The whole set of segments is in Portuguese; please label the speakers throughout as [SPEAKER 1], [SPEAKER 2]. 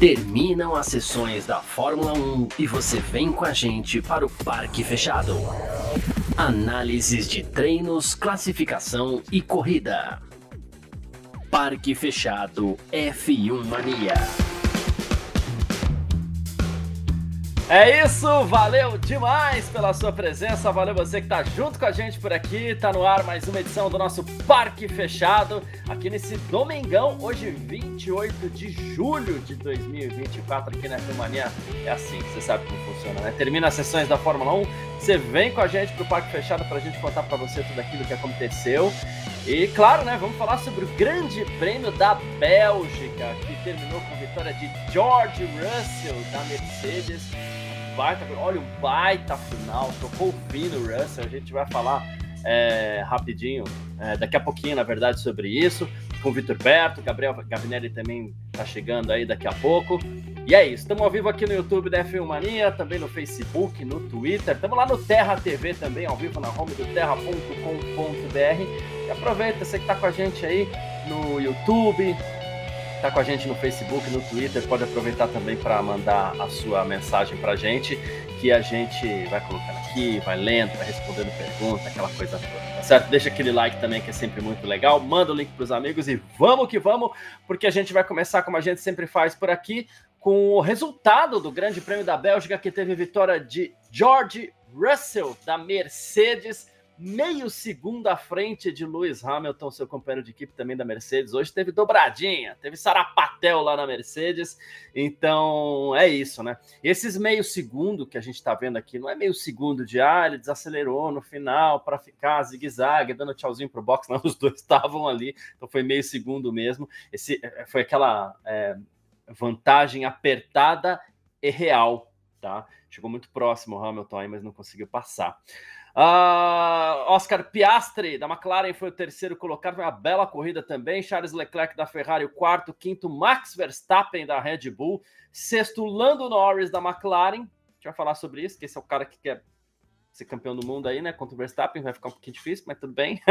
[SPEAKER 1] Terminam as sessões da Fórmula 1 e você vem com a gente para o Parque Fechado. Análises de treinos, classificação e corrida. Parque Fechado F1 Mania.
[SPEAKER 2] É isso, valeu demais pela sua presença, valeu você que tá junto com a gente por aqui, tá no ar mais uma edição do nosso Parque Fechado, aqui nesse domingão, hoje 28 de julho de 2024, aqui na F1 Mania. É assim, você sabe como funciona, né? Termina as sessões da Fórmula 1, você vem com a gente pro Parque Fechado pra gente contar pra você tudo aquilo que aconteceu. E claro, né, vamos falar sobre o Grande Prêmio da Bélgica, que terminou com a vitória de George Russell da Mercedes. Olha, um baita final, tocou o fim no Russell, a gente vai falar rapidinho, daqui a pouquinho, na verdade, sobre isso, com o Vitor Berto, Gabriel Gavinelli também tá chegando aí daqui a pouco. E é isso, estamos ao vivo aqui no YouTube da F1 Mania, também no Facebook, no Twitter, estamos lá no Terra TV também, ao vivo na home do terra.com.br. E aproveita, você que tá com a gente aí no YouTube, tá com a gente no Facebook, no Twitter, pode aproveitar também para mandar a sua mensagem pra gente, que a gente vai colocando aqui, vai lendo, vai respondendo pergunta, aquela coisa toda, tá certo? Deixa aquele like também, que é sempre muito legal, manda o link pros amigos e vamos que vamos, porque a gente vai começar, como a gente sempre faz por aqui, com o resultado do Grande Prêmio da Bélgica, que teve vitória de George Russell, da Mercedes, meio segundo à frente de Lewis Hamilton, seu companheiro de equipe também da Mercedes. Hoje teve dobradinha, teve sarapatel lá na Mercedes, então é isso, né? Esses meio segundo que a gente tá vendo aqui, não é meio segundo de, ele desacelerou no final para ficar zigue-zague, dando tchauzinho pro box, não, os dois estavam ali, então foi meio segundo mesmo. Esse foi aquela vantagem apertada e real, tá? Chegou muito próximo o Hamilton aí, mas não conseguiu passar. Oscar Piastri da McLaren foi o terceiro colocado, foi uma bela corrida também. Charles Leclerc da Ferrari o quarto, quinto Max Verstappen da Red Bull, sexto Lando Norris da McLaren. A gente vai falar sobre isso, que esse é o cara que quer ser campeão do mundo aí, né, contra o Verstappen, vai ficar um pouquinho difícil, mas tudo bem.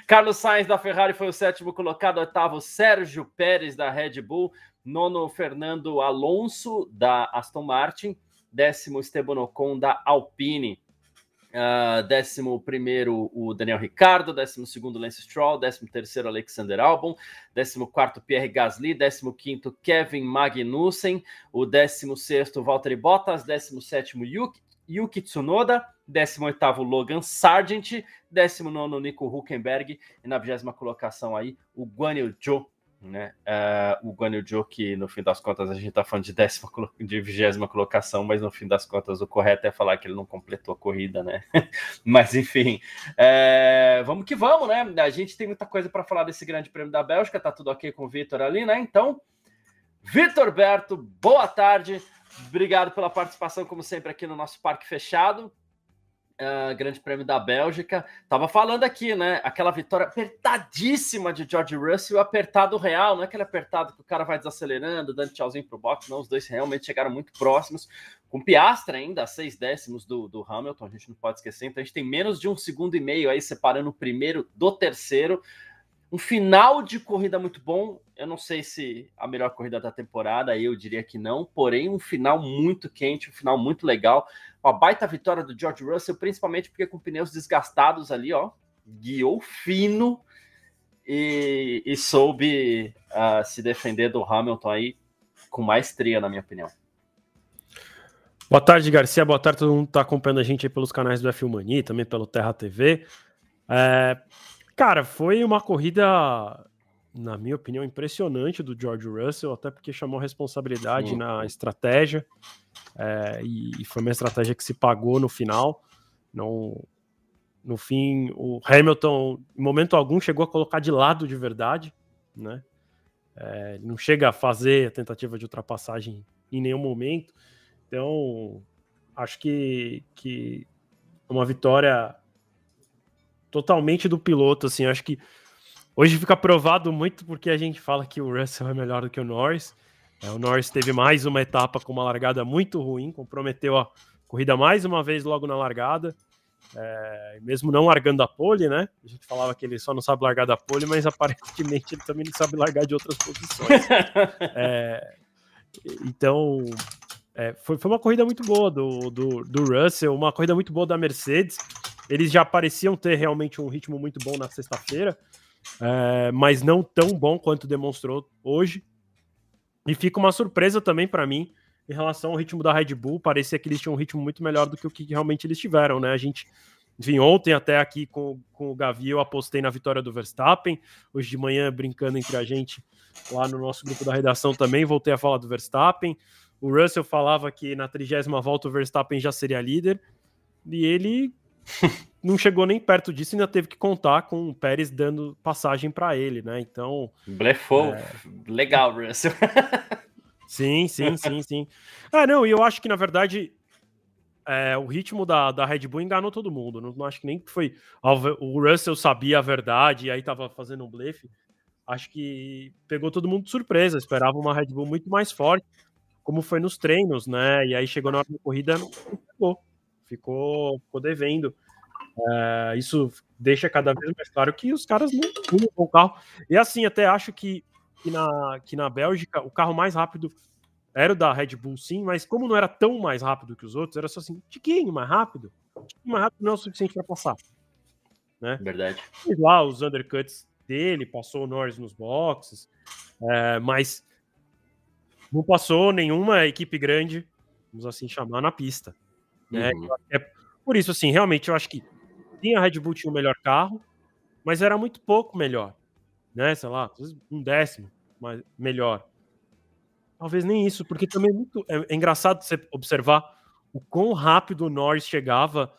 [SPEAKER 2] Carlos Sainz da Ferrari foi o sétimo colocado, oitavo Sérgio Pérez da Red Bull, nono Fernando Alonso da Aston Martin, décimo Esteban Ocon da Alpine, 11º o Daniel Ricciardo, 12º Lance Stroll, 13º Alexander Albon, 14º Pierre Gasly, 15º Kevin Magnussen, o 16º Valtteri Bottas, 17º Yuki Tsunoda, 18º Logan Sargent, 19º Nico Hülkenberg e na 20ª colocação aí o Guan Yu Zhou, né? O Guan Yu Zhou, que no fim das contas a gente tá falando de 20ª colocação, mas no fim das contas o correto é falar que ele não completou a corrida, né? Mas enfim, vamos que vamos, né? A gente tem muita coisa para falar desse Grande Prêmio da Bélgica, tá tudo ok com o Vitor ali, né? Então, Vitor Berto, boa tarde, obrigado pela participação, como sempre, aqui no nosso Parque Fechado. Grande Prêmio da Bélgica, tava falando aqui, né, aquela vitória apertadíssima de George Russell, apertado real, não é aquele apertado que o cara vai desacelerando, dando tchauzinho pro box, não, os dois realmente chegaram muito próximos, com Piastri ainda, a 6 décimos do Hamilton, a gente não pode esquecer, então a gente tem menos de 1,5 segundos aí separando o primeiro do terceiro, um final de corrida muito bom, eu não sei se a melhor corrida da temporada, eu diria que não, porém um final muito quente, um final muito legal, uma baita vitória do George Russell, principalmente porque com pneus desgastados ali, ó, guiou fino e soube se defender do Hamilton aí com maestria, na minha opinião.
[SPEAKER 3] Boa tarde, Garcia, boa tarde, todo mundo que tá acompanhando a gente aí pelos canais do F1 Mania, também pelo Terra TV. Cara, foi uma corrida, na minha opinião, impressionante do George Russell, até porque chamou responsabilidade na estratégia, e foi uma estratégia que se pagou no final. No fim, o Hamilton, em momento algum, chegou a colocar de lado de verdade, né? Não chega a fazer a tentativa de ultrapassagem em nenhum momento. Então, acho que uma vitória totalmente do piloto, assim, acho que hoje fica provado muito porque a gente fala que o Russell é melhor do que o Norris. O Norris teve mais uma etapa com uma largada muito ruim, comprometeu a corrida mais uma vez logo na largada, mesmo não largando a pole, né? A gente falava que ele só não sabe largar da pole, mas aparentemente ele também não sabe largar de outras posições. Então, foi uma corrida muito boa do Russell, uma corrida muito boa da Mercedes. Eles já pareciam ter realmente um ritmo muito bom na sexta-feira, mas não tão bom quanto demonstrou hoje. E fica uma surpresa também para mim em relação ao ritmo da Red Bull. Parecia que eles tinham um ritmo muito melhor do que o que realmente eles tiveram, né? A gente, enfim, ontem até aqui com o Gavi eu apostei na vitória do Verstappen. Hoje de manhã, brincando entre a gente lá no nosso grupo da redação também, voltei a falar do Verstappen. O Russell falava que na 30ª volta o Verstappen já seria líder, e ele não chegou nem perto disso, ainda teve que contar com o Pérez dando passagem para ele, né? Então...
[SPEAKER 2] Blefou. Legal, Russell.
[SPEAKER 3] Sim. Não, e eu acho que, na verdade, o ritmo da Red Bull enganou todo mundo. Não acho que nem que foi... O Russell sabia a verdade e aí tava fazendo um blefe. Acho que pegou todo mundo de surpresa. Esperava uma Red Bull muito mais forte, como foi nos treinos, né? E aí chegou na hora da corrida, não ficou devendo. Isso deixa cada vez mais claro que os caras não fumam com o carro. E assim, até acho que na Bélgica o carro mais rápido era o da Red Bull, sim, mas como não era tão mais rápido que os outros, era só assim, um tiquinho mais rápido não é o suficiente para passar, né?
[SPEAKER 2] Verdade.
[SPEAKER 3] Fez lá os undercuts dele, passou o Norris nos boxes, mas não passou nenhuma equipe grande, vamos assim chamar, na pista, né? Por isso, assim, realmente eu acho que sim, a Red Bull tinha o melhor carro, mas era muito pouco melhor, né? Sei lá, um décimo melhor. Talvez nem isso, porque também é engraçado você observar o quão rápido o Norris chegava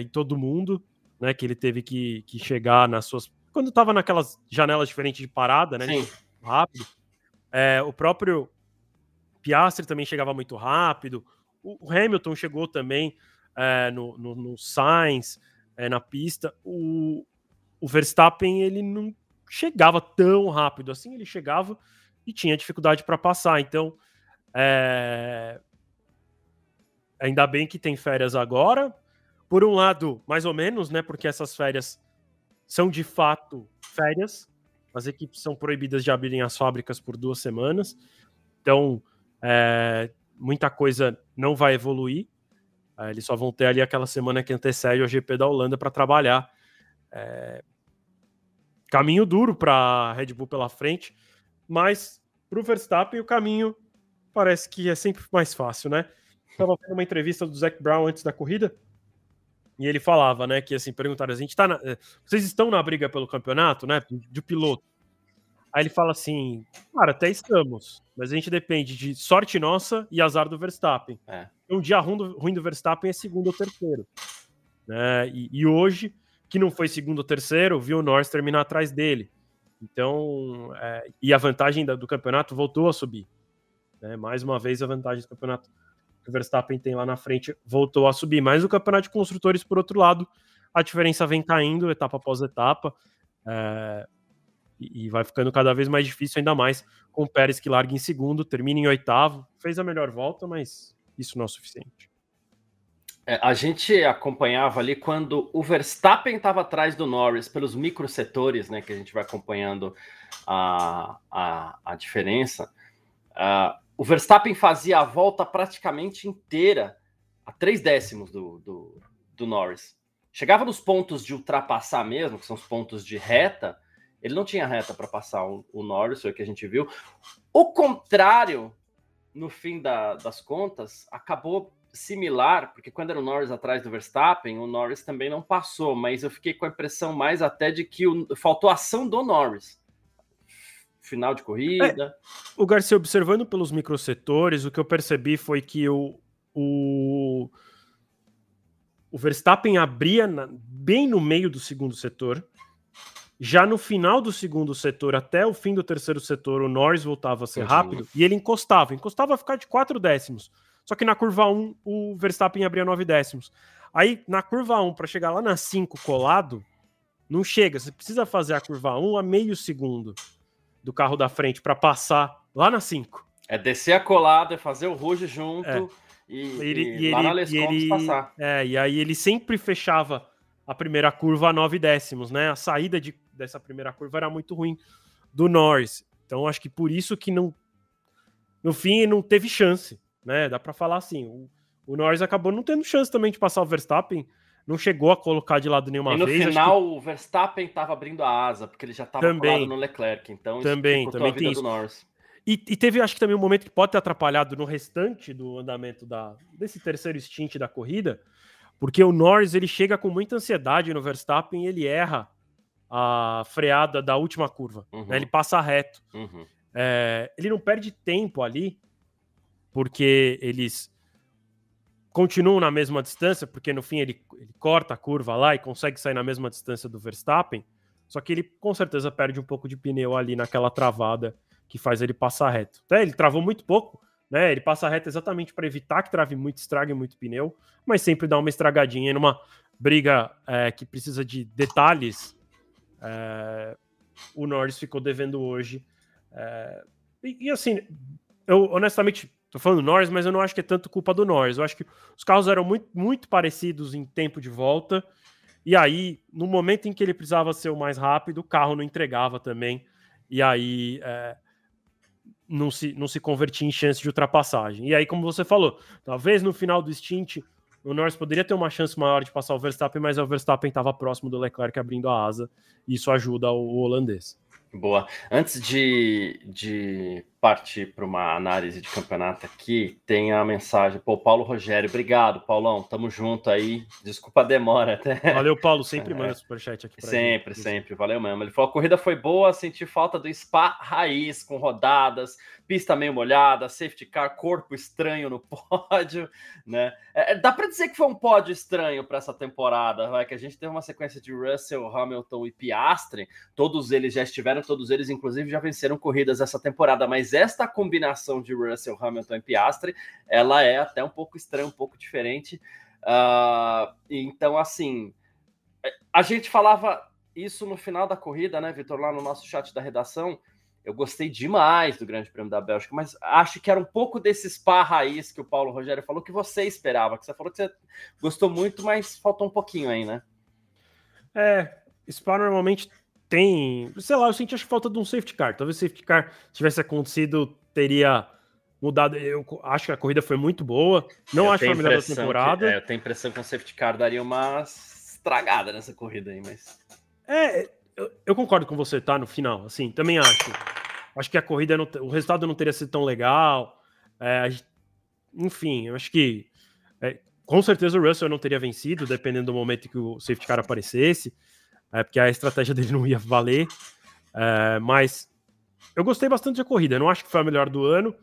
[SPEAKER 3] em todo mundo, né? Que ele teve que chegar nas suas... Quando estava naquelas janelas diferentes de parada, né?
[SPEAKER 2] Sim.
[SPEAKER 3] Rápido. O próprio Piastri também chegava muito rápido. O Hamilton chegou também no Sainz, na pista. O Verstappen, ele não chegava tão rápido assim, ele chegava e tinha dificuldade para passar. Então, ainda bem que tem férias agora. Por um lado, mais ou menos, né? Porque essas férias são de fato férias. As equipes são proibidas de abrirem as fábricas por 2 semanas. Então, muita coisa não vai evoluir. Eles só vão ter ali aquela semana que antecede o GP da Holanda para trabalhar. Caminho duro para a Red Bull pela frente, mas para o Verstappen o caminho parece que é sempre mais fácil, né? Estava vendo uma entrevista do Zac Brown antes da corrida e ele falava, né, que assim, perguntaram, vocês estão na briga pelo campeonato, né, de piloto? Aí ele fala assim, cara, até estamos, mas a gente depende de sorte nossa e azar do Verstappen. Um dia ruim do Verstappen é segundo ou terceiro, né? E hoje, que não foi segundo ou terceiro, viu o Norris terminar atrás dele. Então, e a vantagem do campeonato voltou a subir, né? Mais uma vez a vantagem do campeonato que o Verstappen tem lá na frente voltou a subir. Mas o campeonato de construtores, por outro lado, a diferença vem caindo etapa após etapa, e vai ficando cada vez mais difícil, ainda mais com o Pérez que larga em segundo, termina em 8º, fez a melhor volta, mas isso não é o suficiente.
[SPEAKER 2] A gente acompanhava ali quando o Verstappen estava atrás do Norris pelos microsetores, né, que a gente vai acompanhando a diferença. O Verstappen fazia a volta praticamente inteira a 3 décimos do Norris. Chegava nos pontos de ultrapassar mesmo, que são os pontos de reta, ele não tinha reta para passar o Norris, foi o que a gente viu. O contrário, no fim das contas, acabou similar, porque quando era o Norris atrás do Verstappen, o Norris também não passou, mas eu fiquei com a impressão mais até de que faltou ação do Norris. Final de corrida.
[SPEAKER 3] O Garcia, observando pelos microsetores, o que eu percebi foi que o Verstappen abria bem no meio do segundo setor. Já no final do segundo setor, até o fim do terceiro setor, o Norris voltava a ser rápido e ele encostava a ficar de 4 décimos. Só que na curva 1, o Verstappen abria 9 décimos. Aí, na curva 1, para chegar lá na 5 colado, não chega. Você precisa fazer a curva 1 a meio segundo do carro da frente para passar lá na 5.
[SPEAKER 2] Descer a colada, fazer o Rouge junto e lá na Les Combes passar.
[SPEAKER 3] E aí ele sempre fechava a primeira curva a 9 décimos, né? A saída dessa primeira curva era muito ruim do Norris. Então, acho que por isso que não no fim não teve chance, né? Dá para falar assim, o Norris acabou não tendo chance também de passar o Verstappen, não chegou a colocar de lado nenhuma vez.
[SPEAKER 2] E no final o Verstappen estava abrindo a asa, porque ele já estava colado no Leclerc, então isso dificultou a vida do Norris.
[SPEAKER 3] E teve, acho que também um momento que pode ter atrapalhado no restante do andamento desse terceiro stint da corrida, porque o Norris ele chega com muita ansiedade no Verstappen e ele erra a freada da última curva. Né? Ele passa reto. Ele não perde tempo ali, porque eles continuam na mesma distância, porque no fim ele corta a curva lá e consegue sair na mesma distância do Verstappen, só que ele com certeza perde um pouco de pneu ali naquela travada que faz ele passar reto. Até ele travou muito pouco, né? Ele passa reto exatamente para evitar que trave muito, estrague muito pneu, mas sempre dá uma estragadinha e numa briga que precisa de detalhes. O Norris ficou devendo hoje. E assim, eu honestamente tô falando Norris, mas eu não acho que é tanto culpa do Norris. Eu acho que os carros eram muito, muito parecidos em tempo de volta. E aí, no momento em que ele precisava ser o mais rápido, o carro não entregava também. E aí não se convertia em chance de ultrapassagem. E aí, como você falou, talvez no final do stint o Norris poderia ter uma chance maior de passar o Verstappen, mas o Verstappen estava próximo do Leclerc abrindo a asa. E isso ajuda o holandês.
[SPEAKER 2] Boa. Antes de partir para uma análise de campeonato aqui, tem a mensagem. Pô, Paulo Rogério, obrigado, Paulão. Tamo junto aí. Desculpa a demora.
[SPEAKER 3] Valeu, Paulo. Sempre manda superchat aqui pra
[SPEAKER 2] gente. Sempre. Valeu mesmo. Ele falou, a corrida foi boa, senti falta do Spa raiz, com rodadas, pista meio molhada, safety car, corpo estranho no pódio, né? Dá para dizer que foi um pódio estranho para essa temporada, né? Que a gente teve uma sequência de Russell, Hamilton e Piastri. Todos eles já estiveram, todos eles, inclusive, já venceram corridas essa temporada, mas esta combinação de Russell, Hamilton e Piastri, ela é até um pouco estranha, um pouco diferente. Então, assim, a gente falava isso no final da corrida, né, Vitor, lá no nosso chat da redação. Eu gostei demais do Grande Prêmio da Bélgica, mas acho que era um pouco desse Spa raiz que o Paulo Rogério falou que você esperava, que você falou que você gostou muito, mas faltou um pouquinho aí, né?
[SPEAKER 3] Spa normalmente tem, sei lá, eu senti acho falta de um safety car. Talvez se o safety car tivesse acontecido, teria mudado. Eu acho que a corrida foi muito boa. Não acho que foi a melhor da temporada.
[SPEAKER 2] Eu tenho a impressão que um safety car daria uma estragada nessa corrida aí, mas...
[SPEAKER 3] Eu concordo com você, tá? No final, assim, também acho. Acho que a corrida, o resultado não teria sido tão legal. Enfim, eu acho que com certeza o Russell não teria vencido, dependendo do momento que o safety car aparecesse. Porque a estratégia dele não ia valer. Mas eu gostei bastante da corrida. Eu não acho que foi a melhor do ano.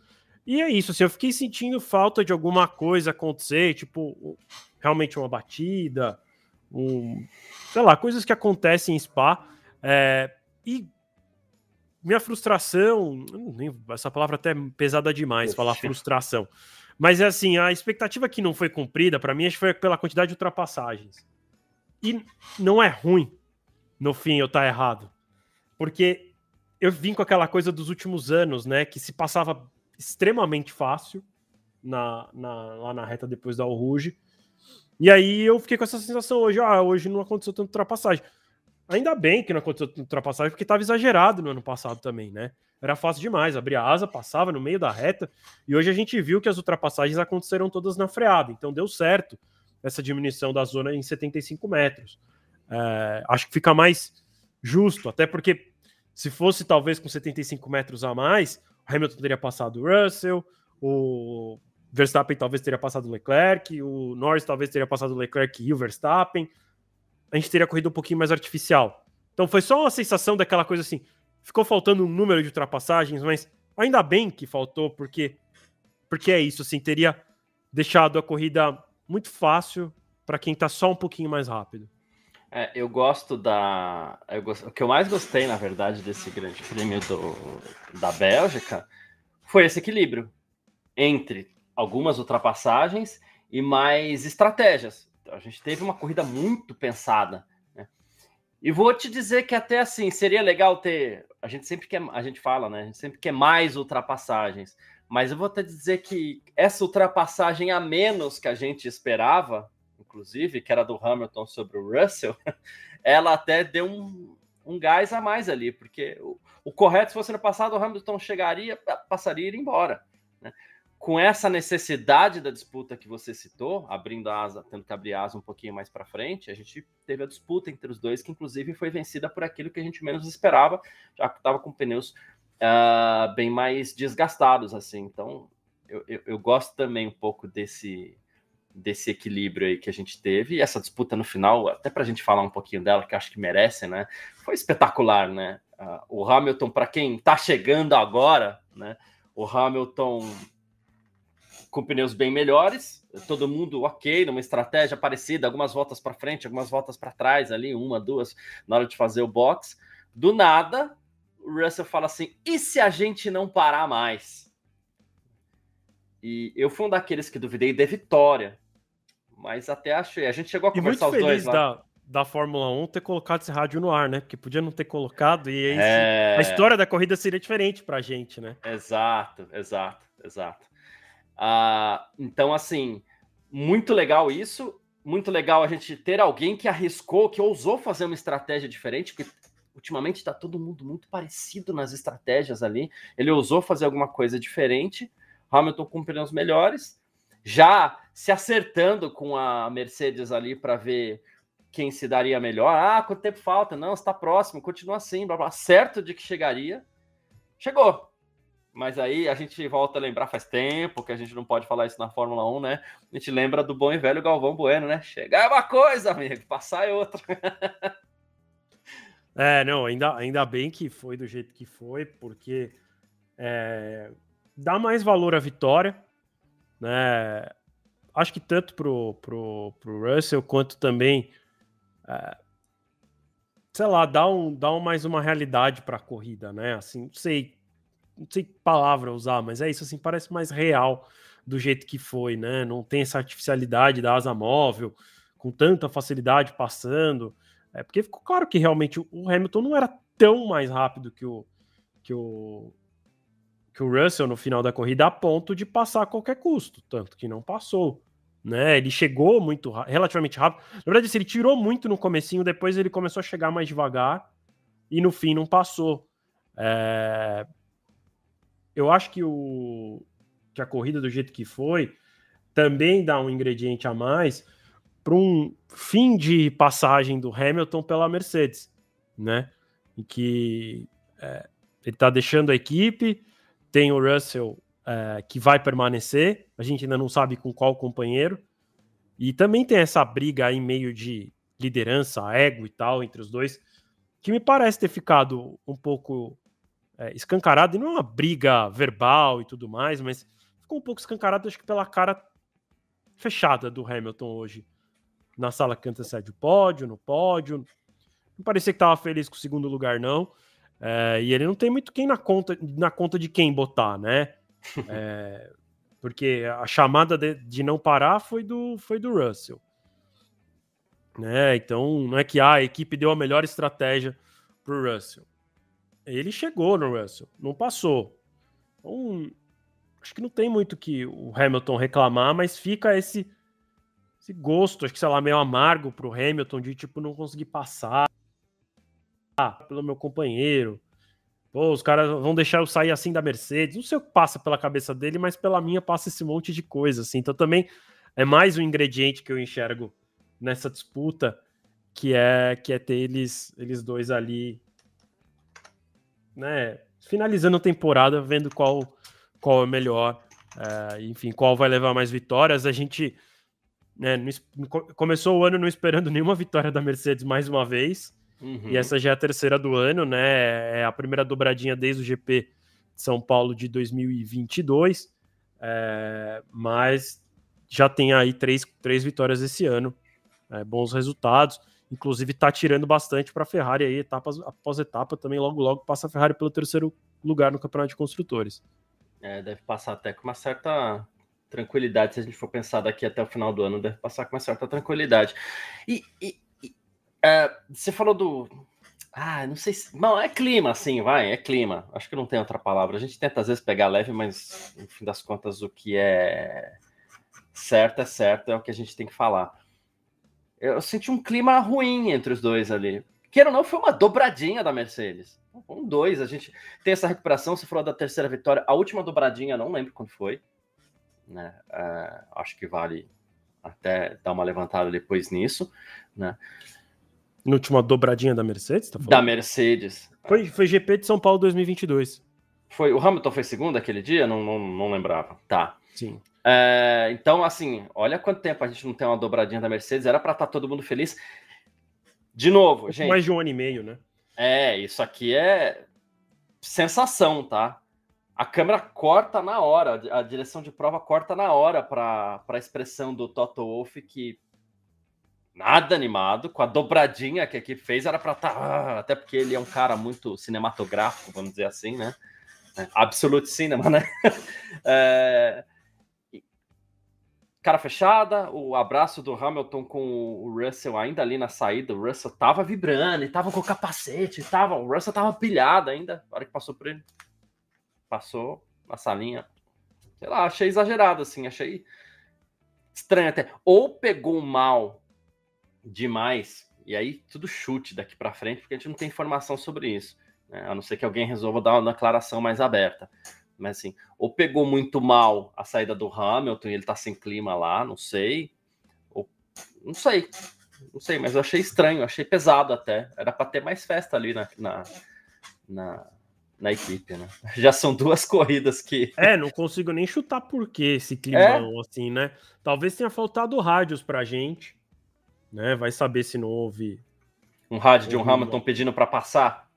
[SPEAKER 3] E é isso, assim, eu fiquei sentindo falta de alguma coisa acontecer, tipo, realmente uma batida, sei lá, coisas que acontecem em Spa. E minha frustração, essa palavra até é pesada demais, falar frustração. Mas é assim, a expectativa que não foi cumprida, para mim, acho que foi pela quantidade de ultrapassagens. E não é ruim, no fim, eu estar errado. Porque eu vim com aquela coisa dos últimos anos, né? Que se passava extremamente fácil lá na reta depois da Rouge. E aí eu fiquei com essa sensação hoje. Hoje não aconteceu tanta ultrapassagem. Ainda bem que não aconteceu tanta ultrapassagem, porque estava exagerado no ano passado também, né? Era fácil demais. Abria a asa, passava no meio da reta. E hoje a gente viu que as ultrapassagens aconteceram todas na freada. Então deu certo essa diminuição da zona em 75 metros. Acho que fica mais justo, até porque se fosse talvez com 75 metros a mais, o Hamilton teria passado o Russell, o Verstappen talvez teria passado o Leclerc, o Norris talvez teria passado o Leclerc e o Verstappen, a gente teria corrido um pouquinho mais artificial. Então foi só uma sensação daquela coisa assim, ficou faltando um número de ultrapassagens, mas ainda bem que faltou, porque é isso, assim, teria deixado a corrida muito fácil para quem tá só um pouquinho mais rápido.
[SPEAKER 2] Eu gosto o que eu mais gostei, na verdade, desse Grande Prêmio da Bélgica foi esse equilíbrio entre algumas ultrapassagens e mais estratégias. A gente teve uma corrida muito pensada, né? E vou te dizer que até assim, seria legal ter... A gente sempre quer mais ultrapassagens, mas eu vou até dizer que essa ultrapassagem a menos que a gente esperava, inclusive, que era do Hamilton sobre o Russell, ela até deu um gás a mais ali, porque o correto, se fosse no passado, o Hamilton passaria e iria embora, né? Com essa necessidade da disputa que você citou, abrindo a asa, tendo que abrir a asa um pouquinho mais para frente, a gente teve a disputa entre os dois, que inclusive foi vencida por aquilo que a gente menos esperava, já que estava com pneus bem mais desgastados, assim. Então, eu gosto também um pouco desse equilíbrio aí que a gente teve, e essa disputa no final, até para a gente falar um pouquinho dela, que eu acho que merece, né? Foi espetacular, né? O Hamilton, para quem está chegando agora, né? O Hamilton com pneus bem melhores, todo mundo ok, numa estratégia parecida, algumas voltas para frente, algumas voltas para trás ali, 1, 2, na hora de fazer o box. Do nada, o Russell fala assim, e se a gente não parar mais? E eu fui um daqueles que duvidei da vitória, mas até achei. A gente chegou a conversar os dois lá.
[SPEAKER 3] Da Fórmula 1 ter colocado esse rádio no ar, né? Porque podia não ter colocado e aí a história da corrida seria diferente pra gente, né?
[SPEAKER 2] Exato. Então, assim, muito legal isso. Muito legal a gente ter alguém que arriscou, que ousou fazer uma estratégia diferente, porque ultimamente está todo mundo muito parecido nas estratégias ali. Ele ousou fazer alguma coisa diferente. Hamilton com pneus melhores, já se acertando com a Mercedes ali para ver quem se daria melhor. Quanto tempo falta? Não, está próximo, continua assim, blá, blá. Certo de que chegaria. Chegou. Mas aí a gente volta a lembrar, faz tempo que a gente não pode falar isso na Fórmula 1, né? A gente lembra do bom e velho Galvão Bueno, né? Chegar é uma coisa, amigo, passar é outra.
[SPEAKER 3] Não, ainda bem que foi do jeito que foi, porque dá mais valor à vitória, né? Acho que tanto pro Russell quanto também, sei lá, dá mais uma realidade para a corrida, né? Assim, não sei palavra usar, mas é isso, assim, parece mais real do jeito que foi, né? Não tem essa artificialidade da asa móvel, com tanta facilidade passando, porque ficou claro que realmente o Hamilton não era tão mais rápido que o Russell no final da corrida a ponto de passar a qualquer custo, tanto que não passou, né? Ele chegou relativamente rápido. Na verdade, ele tirou muito no comecinho, depois ele começou a chegar mais devagar e no fim não passou. Eu acho que a corrida do jeito que foi também dá um ingrediente a mais para um fim de passagem do Hamilton pela Mercedes, né? Em que ele está deixando a equipe, tem o Russell que vai permanecer, a gente ainda não sabe com qual companheiro, e também tem essa briga aí meio de liderança, ego e tal, entre os dois, que me parece ter ficado um pouco escancarado, e não é uma briga verbal e tudo mais, mas ficou um pouco escancarado, acho que pela cara fechada do Hamilton hoje, na sala que antecede o pódio, no pódio, não parecia que estava feliz com o segundo lugar, não, e ele não tem muito quem na conta de quem botar, né? Porque a chamada de não parar foi do Russell, né? Então não é que a equipe deu a melhor estratégia pro Russell. Ele chegou no Russell, não passou. Então, acho que não tem muito que o Hamilton reclamar, mas fica esse gosto, acho que, sei lá, meio amargo pro Hamilton de, tipo, não conseguir passar pelo meu companheiro. Pô, os caras vão deixar eu sair assim da Mercedes. Não sei o que passa pela cabeça dele, mas pela minha passa esse monte de coisa, assim. Então também é mais um ingrediente que eu enxergo nessa disputa, que é ter eles dois ali, né, finalizando a temporada, vendo qual é melhor, enfim, qual vai levar mais vitórias. A gente, né, começou o ano não esperando nenhuma vitória da Mercedes mais uma vez, e essa já é a terceira do ano, né, é a primeira dobradinha desde o GP de São Paulo de 2022, mas já tem aí três vitórias esse ano, bons resultados. Inclusive tá tirando bastante para a Ferrari aí, etapa após etapa, também logo passa a Ferrari pelo terceiro lugar no Campeonato de Construtores.
[SPEAKER 2] Deve passar até com uma certa tranquilidade, se a gente for pensar daqui até o final do ano, deve passar com uma certa tranquilidade. Você falou do... não sei se... Não, é clima, sim, é clima. Acho que não tem outra palavra. A gente tenta às vezes pegar leve, mas no fim das contas o que é certo, é o que a gente tem que falar. Eu senti um clima ruim entre os dois ali. Queira ou não, foi uma dobradinha da Mercedes. Um 2, a gente tem essa recuperação, você falou da terceira vitória, a última dobradinha, não lembro quando foi, né? Acho que vale até dar uma levantada depois nisso, né?
[SPEAKER 3] Na última dobradinha da Mercedes, tá falando?
[SPEAKER 2] Da Mercedes.
[SPEAKER 3] Foi GP de São Paulo 2022.
[SPEAKER 2] O Hamilton foi segundo aquele dia? Não lembrava. Tá.
[SPEAKER 3] Sim.
[SPEAKER 2] Então, assim, olha quanto tempo a gente não tem uma dobradinha da Mercedes. Era para estar todo mundo feliz. De novo, gente.
[SPEAKER 3] Mais de 1 ano e meio, né?
[SPEAKER 2] Isso aqui é sensação, tá? A câmera corta na hora, a direção de prova corta na hora para a expressão do Toto Wolff, que nada animado, com a dobradinha que a equipe fez, era para estar... até porque ele é um cara muito cinematográfico, vamos dizer assim, né? Absolute Cinema, né? Cara fechada, o abraço do Hamilton com o Russell ainda ali na saída. O Russell tava vibrando, e tava com o capacete, o Russell tava pilhado ainda. Na hora que passou por ele, passou na salinha. Sei lá, achei exagerado, assim, achei estranho até. Ou pegou mal demais, e aí tudo chute daqui para frente, porque a gente não tem informação sobre isso, né? A não ser que alguém resolva dar uma declaração mais aberta. Mas assim, ou pegou muito mal a saída do Hamilton e ele tá sem clima lá, não sei. Não sei, mas eu achei estranho, achei pesado até. Era para ter mais festa ali na equipe, né? Já são 2 corridas que...
[SPEAKER 3] não consigo nem chutar por que esse climão, assim, né? Talvez tenha faltado rádios pra gente, né? Vai saber se não houve...
[SPEAKER 2] Um rádio de um Hamilton pedindo para passar?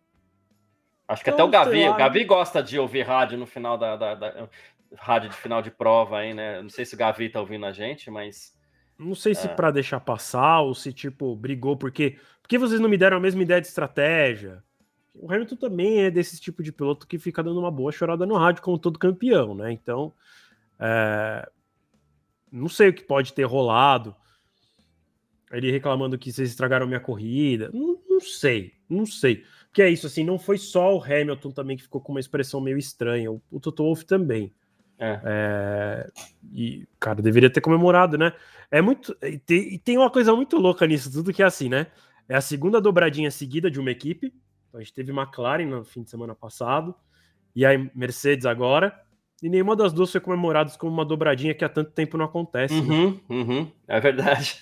[SPEAKER 2] Acho que então, até o Gavi gosta de ouvir rádio no final da rádio de final de prova aí, né? Não sei se o Gavi tá ouvindo a gente, mas...
[SPEAKER 3] Não sei se para deixar passar ou se, tipo, brigou porque vocês não me deram a mesma ideia de estratégia. O Hamilton também é desse tipo de piloto que fica dando uma boa chorada no rádio como todo campeão, né? Então, não sei o que pode ter rolado. Ele reclamando que vocês estragaram minha corrida. Não sei. Porque é isso, assim, não foi só o Hamilton também que ficou com uma expressão meio estranha. O Toto Wolff também. E, cara, deveria ter comemorado, né? E tem uma coisa muito louca nisso tudo, que é assim, né? É a segunda dobradinha seguida de uma equipe. Então, a gente teve McLaren no fim de semana passado, e aí Mercedes agora, e nenhuma das duas foi comemorada como uma dobradinha que há tanto tempo não acontece.
[SPEAKER 2] É verdade.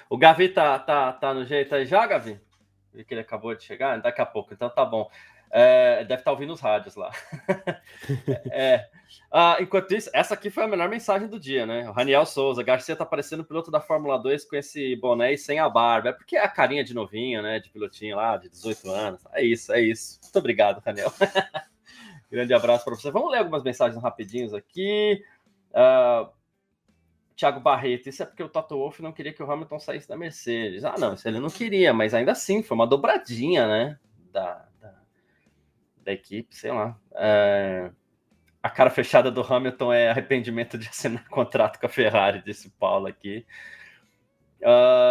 [SPEAKER 2] O Gavi tá no jeito aí já, Gavi? Vi que ele acabou de chegar, daqui a pouco, então tá bom. Deve estar ouvindo os rádios lá. Enquanto isso, essa aqui foi a melhor mensagem do dia, né? O Raniel Souza, Garcia tá parecendo piloto da Fórmula 2 com esse boné e sem a barba. É porque é a carinha de novinho, né? De pilotinho lá, de 18 anos. É isso. Muito obrigado, Raniel. Grande abraço para você. Vamos ler algumas mensagens rapidinhos aqui. Thiago Barreto, isso é porque o Toto Wolff não queria que o Hamilton saísse da Mercedes. Não, isso ele não queria, mas ainda assim, foi uma dobradinha, né? Da equipe, sei lá. A cara fechada do Hamilton é arrependimento de assinar contrato com a Ferrari, disse o Paulo aqui.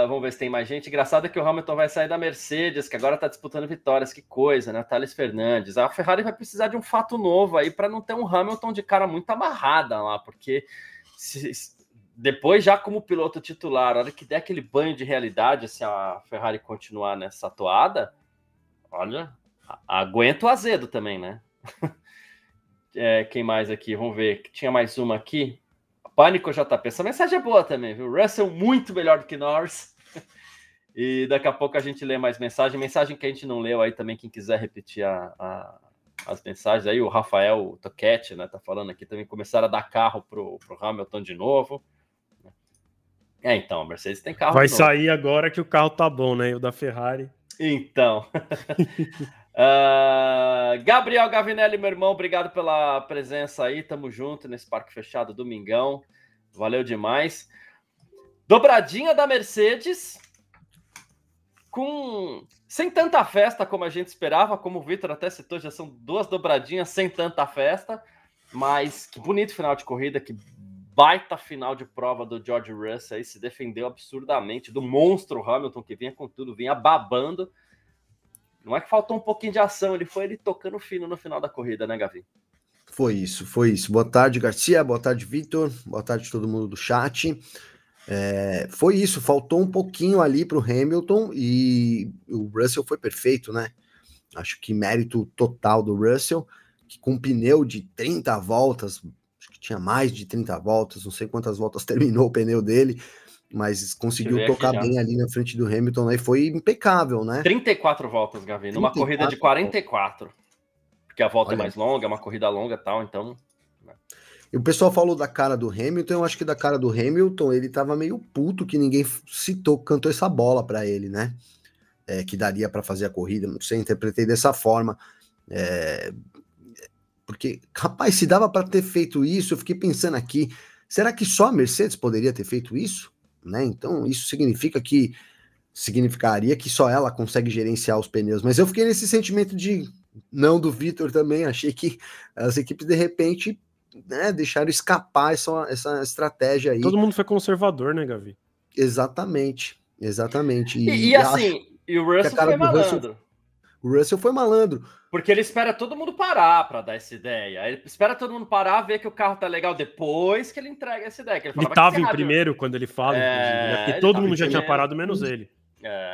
[SPEAKER 2] Vamos ver se tem mais gente. Engraçado é que o Hamilton vai sair da Mercedes, que agora está disputando vitórias. Que coisa, né? Thales Fernandes. A Ferrari vai precisar de um fato novo aí para não ter um Hamilton de cara muito amarrada lá, porque depois, já como piloto titular, a hora que der aquele banho de realidade, se a Ferrari continuar nessa toada, olha, aguenta o azedo também, né? Quem mais aqui? Vamos ver. Tinha mais uma aqui. Pânico JP. Essa mensagem é boa também, viu? Russell muito melhor do que Norris. E daqui a pouco a gente lê mais mensagem que a gente não leu aí também. Quem quiser repetir as mensagens aí, o Rafael Toquete, né? Tá falando aqui também. Começaram a dar carro pro Hamilton de novo. Então, a Mercedes tem carro.
[SPEAKER 3] Vai sair agora que o carro tá bom, né? O da Ferrari.
[SPEAKER 2] Então. Gabriel Gavinelli, meu irmão, obrigado pela presença aí, tamo junto nesse Parque Fechado domingão, valeu demais. Dobradinha da Mercedes sem tanta festa como a gente esperava, como o Vitor até citou, já são 2 dobradinhas sem tanta festa, mas que bonito final de corrida, que baita final de prova do George Russell aí, se defendeu absurdamente do monstro Hamilton, que vinha com tudo, vinha babando. Não é que faltou um pouquinho de ação, ele tocando fino no final da corrida, né, Gavi?
[SPEAKER 4] Foi isso. Boa tarde, Garcia, boa tarde, Vitor, boa tarde todo mundo do chat. Foi isso, faltou um pouquinho ali para o Hamilton e o Russell foi perfeito, né? Acho que mérito total do Russell, que com um pneu de 30 voltas, acho que tinha mais de 30 voltas, não sei quantas voltas terminou o pneu dele, mas conseguiu tocar bem ali na frente do Hamilton, né? E foi impecável, né?
[SPEAKER 2] 34 voltas, Gavi, numa corrida de 44. Porque a volta é mais longa, é uma corrida longa e tal, então...
[SPEAKER 4] E o pessoal falou da cara do Hamilton, eu acho que da cara do Hamilton, ele tava meio puto que ninguém cantou essa bola para ele, né? Que daria para fazer a corrida, não sei, interpretei dessa forma. Porque, rapaz, se dava para ter feito isso, eu fiquei pensando aqui, será que só a Mercedes poderia ter feito isso? Né? Então, isso significaria que só ela consegue gerenciar os pneus. Mas eu fiquei nesse sentimento de não do Vitor também, achei que as equipes, de repente, né, deixaram escapar essa estratégia aí.
[SPEAKER 3] Todo mundo foi conservador, né, Gavi?
[SPEAKER 4] Exatamente.
[SPEAKER 2] E assim, e o Russell foi malandro.
[SPEAKER 4] O Russell foi malandro.
[SPEAKER 2] Porque ele espera todo mundo parar para dar essa ideia. Ele espera todo mundo parar, ver que o carro tá legal depois que ele entrega essa ideia. Que ele
[SPEAKER 3] tava em primeiro quando ele fala, inclusive, né? Porque todo mundo já tinha parado, menos ele.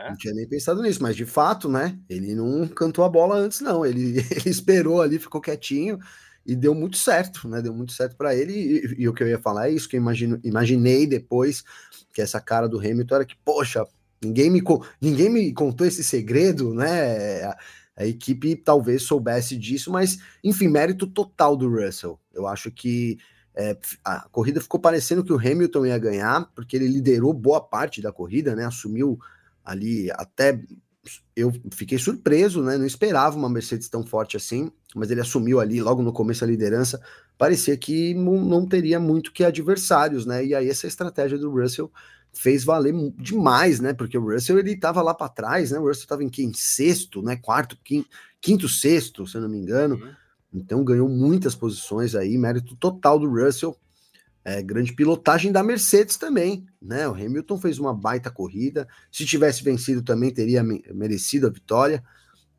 [SPEAKER 4] Não tinha nem pensado nisso, mas de fato, né? Ele não cantou a bola antes, não. Ele esperou ali, ficou quietinho e deu muito certo, né? Deu muito certo para ele. E o que eu ia falar é isso que eu imaginei depois, que essa cara do Hamilton era que, poxa, ninguém me contou esse segredo, né? A equipe talvez soubesse disso, mas, enfim, mérito total do Russell. Eu acho que a corrida ficou parecendo que o Hamilton ia ganhar, porque ele liderou boa parte da corrida, né? Assumiu ali, até eu fiquei surpreso, né? Não esperava uma Mercedes tão forte assim, mas ele assumiu ali logo no começo a liderança. Parecia que não teria muito que adversários, né? E aí essa estratégia do Russell fez valer demais, né? Porque o Russell, ele tava lá para trás, né? O Russell tava em sexto, né? Quinto, sexto, se eu não me engano. Então ganhou muitas posições aí, mérito total do Russell. Grande pilotagem da Mercedes também, né? O Hamilton fez uma baita corrida. Se tivesse vencido também teria merecido a vitória,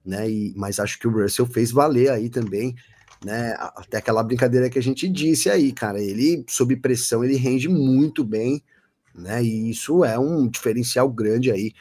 [SPEAKER 4] né? Mas acho que o Russell fez valer aí também, né? Até aquela brincadeira que a gente disse aí, cara. Ele, sob pressão, ele rende muito bem, né? E isso é um diferencial grande aí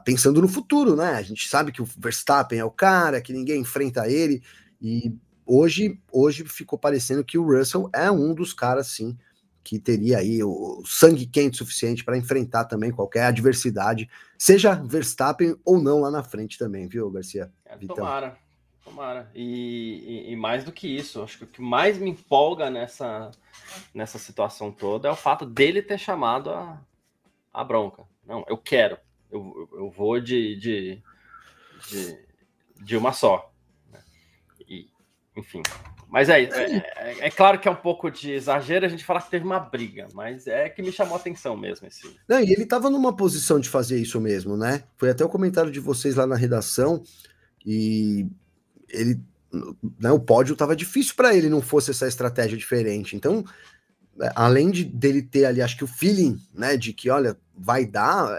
[SPEAKER 4] pensando no futuro, né? A gente sabe que o Verstappen é o cara, que ninguém enfrenta ele, e hoje ficou parecendo que o Russell é um dos caras, sim, que teria aí o sangue quente suficiente para enfrentar também qualquer adversidade, seja Verstappen ou não lá na frente também, viu, Garcia?
[SPEAKER 2] Tomara. E mais do que isso, acho que o que mais me empolga nessa situação toda é o fato dele ter chamado a bronca. Não, eu quero. Eu vou de uma só. E, enfim. Mas é claro que é um pouco de exagero a gente falar que teve uma briga, mas é que me chamou a atenção mesmo esse.
[SPEAKER 4] Não, e ele estava numa posição de fazer isso mesmo, né? Foi até o comentário de vocês lá na redação, e ele, né, o pódio estava difícil para ele, não fosse essa estratégia diferente. Então, além dele ter ali, acho que o feeling, né, de que, olha, vai dar,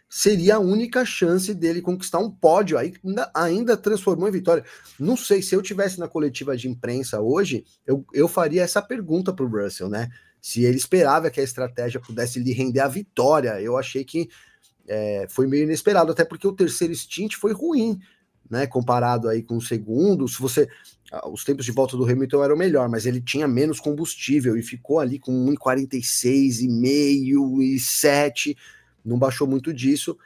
[SPEAKER 4] seria a única chance dele conquistar um pódio, aí ainda transformou em vitória. Não sei, se eu tivesse na coletiva de imprensa hoje, eu faria essa pergunta pro Russell, né, se ele esperava que a estratégia pudesse lhe render a vitória. Eu achei que foi meio inesperado, até porque o terceiro stint foi ruim, né, comparado aí com o segundo. Os tempos de volta do Hamilton eram melhor, mas ele tinha menos combustível e ficou ali com 1,46,5 e 7, não baixou muito disso.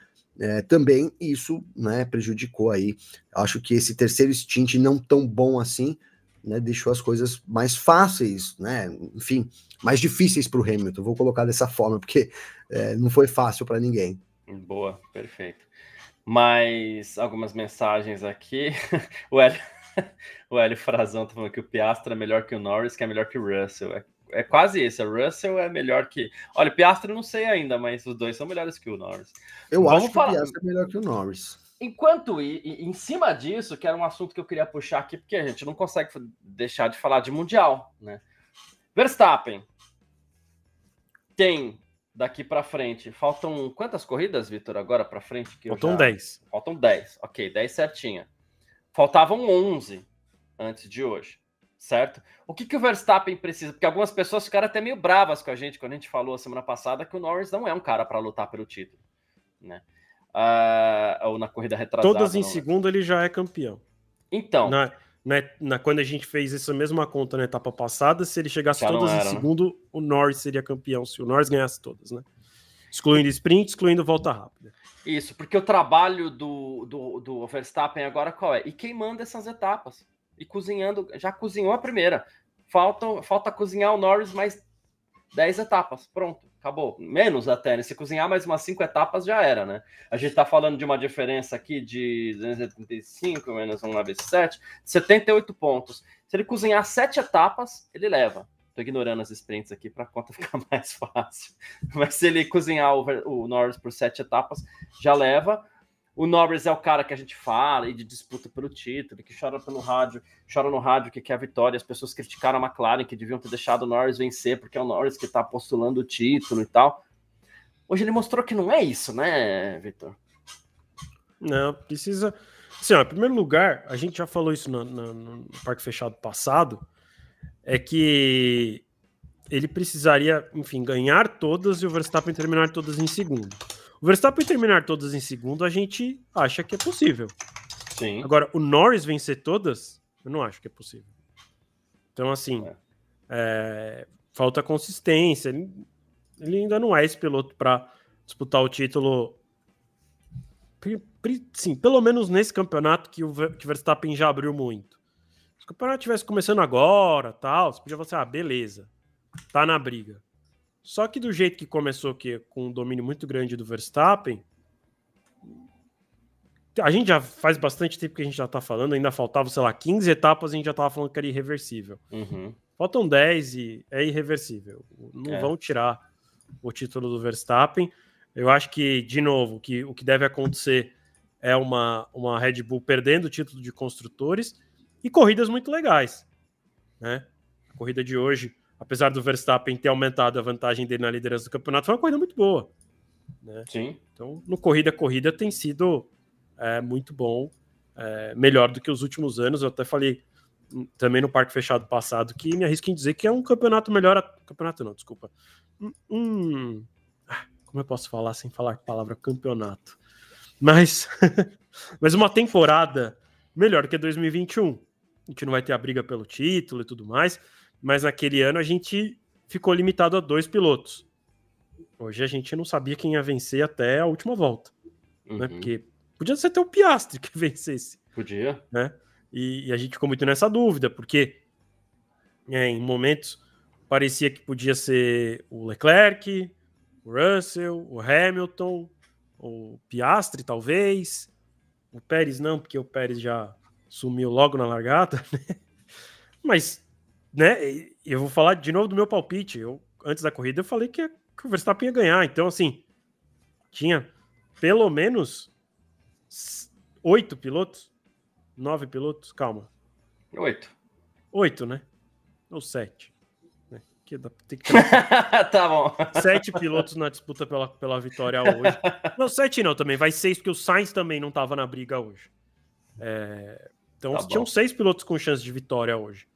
[SPEAKER 4] Também isso, né, prejudicou aí. Acho que esse terceiro stint não tão bom assim, né, deixou as coisas mais fáceis, né, enfim, mais difíceis para o Hamilton. Vou colocar dessa forma, porque não foi fácil para ninguém.
[SPEAKER 2] Boa, perfeito. Mais algumas mensagens aqui. O Hélio Frazão tá falando que o Piastri é melhor que o Norris, que é melhor que o Russell. É quase isso. O Russell é melhor que... Olha, o Piastri não sei ainda, mas os dois são melhores que o Norris.
[SPEAKER 4] Eu acho que o Piastri é melhor que o Norris.
[SPEAKER 2] Enquanto em cima disso, que era um assunto que eu queria puxar aqui, porque a gente não consegue deixar de falar de Mundial, né? Verstappen tem... Daqui para frente, faltam quantas corridas, Vitor, agora para frente?
[SPEAKER 3] Faltam 10.
[SPEAKER 2] Faltam 10, ok, 10 certinha. Faltavam 11 antes de hoje. certo? O que o Verstappen precisa? Porque algumas pessoas ficaram até meio bravas com a gente quando a gente falou a semana passada que o Norris não é um cara para lutar pelo título, né? Ou na corrida retrasada.
[SPEAKER 3] Todas em segundo ele já é campeão.
[SPEAKER 2] Então.
[SPEAKER 3] Quando a gente fez essa mesma conta na etapa passada, se ele chegasse todas em segundo, né? O Norris seria campeão, se o Norris ganhasse todas, né? Excluindo sprint, excluindo volta rápida.
[SPEAKER 2] Isso, porque o trabalho do Verstappen agora qual é? E quem manda essas etapas? E cozinhando, já cozinhou a primeira. Falta cozinhar o Norris mais 10 etapas. Pronto, acabou. Menos até, né? Se cozinhar mais umas 5 etapas já era, né? A gente tá falando de uma diferença aqui de 235 menos 1 vezes 7, 78 pontos. Se ele cozinhar 7 etapas, ele leva. Tô ignorando as sprints aqui para a conta ficar mais fácil. Mas se ele cozinhar o Norris por 7 etapas, já leva. O Norris é o cara que a gente fala e de disputa pelo título, que chora no rádio que quer a vitória. As pessoas criticaram a McLaren, que deviam ter deixado o Norris vencer, porque é o Norris que está postulando o título e tal. Hoje ele mostrou que não é isso, né, Vitor?
[SPEAKER 3] Não, precisa... Assim, ó, em primeiro lugar, a gente já falou isso no Parque Fechado passado, é que ele precisaria, enfim, ganhar todas e o Verstappen terminar todas em segundo. O Verstappen terminar todas em segundo, a gente acha que é possível.
[SPEAKER 2] Sim.
[SPEAKER 3] Agora, o Norris vencer todas, eu não acho que é possível. Então, assim, falta consistência. Ele ainda não é esse piloto para disputar o título. Sim, pelo menos nesse campeonato que o Verstappen já abriu muito. Se o campeonato estivesse começando agora, tal, você podia falar assim, beleza, tá na briga. Só que do jeito que começou, que com um domínio muito grande do Verstappen, a gente já faz bastante tempo que a gente já tá falando, ainda faltava, sei lá, 15 etapas, a gente já tava falando que era irreversível.
[SPEAKER 2] Uhum.
[SPEAKER 3] Faltam 10 e é irreversível. Não vão tirar o título do Verstappen. Eu acho que, de novo, o que deve acontecer é uma Red Bull perdendo o título de construtores e corridas muito legais, né? A corrida de hoje, apesar do Verstappen ter aumentado a vantagem dele na liderança do campeonato, foi uma corrida muito boa, né?
[SPEAKER 2] Sim.
[SPEAKER 3] Então, no corrida tem sido muito bom, melhor do que os últimos anos. Eu até falei também no Parque Fechado passado que me arrisco em dizer que é um campeonato melhor... Campeonato não, desculpa. Como eu posso falar sem falar a palavra campeonato? Mas uma temporada melhor que 2021. A gente não vai ter a briga pelo título e tudo mais, mas naquele ano a gente ficou limitado a 2 pilotos. Hoje a gente não sabia quem ia vencer até a última volta, né? Porque podia ser até o Piastri que vencesse.
[SPEAKER 2] Podia.
[SPEAKER 3] Né? E a gente ficou muito nessa dúvida, porque em momentos parecia que podia ser o Leclerc, o Russell, o Hamilton, o Piastri talvez, o Pérez não, porque o Pérez já sumiu logo na largada, né? Mas, né, eu vou falar de novo do meu palpite. Antes da corrida eu falei que o Verstappen ia ganhar, então assim, tinha pelo menos 8 pilotos, 9 pilotos, calma. 8, né? Ou 7. Né? Tem que
[SPEAKER 2] tá bom.
[SPEAKER 3] 7 pilotos na disputa pela vitória hoje. Não, 7 não também, vai 6, porque o Sainz também não estava na briga hoje. Então tinham 6 pilotos com chance de vitória hoje.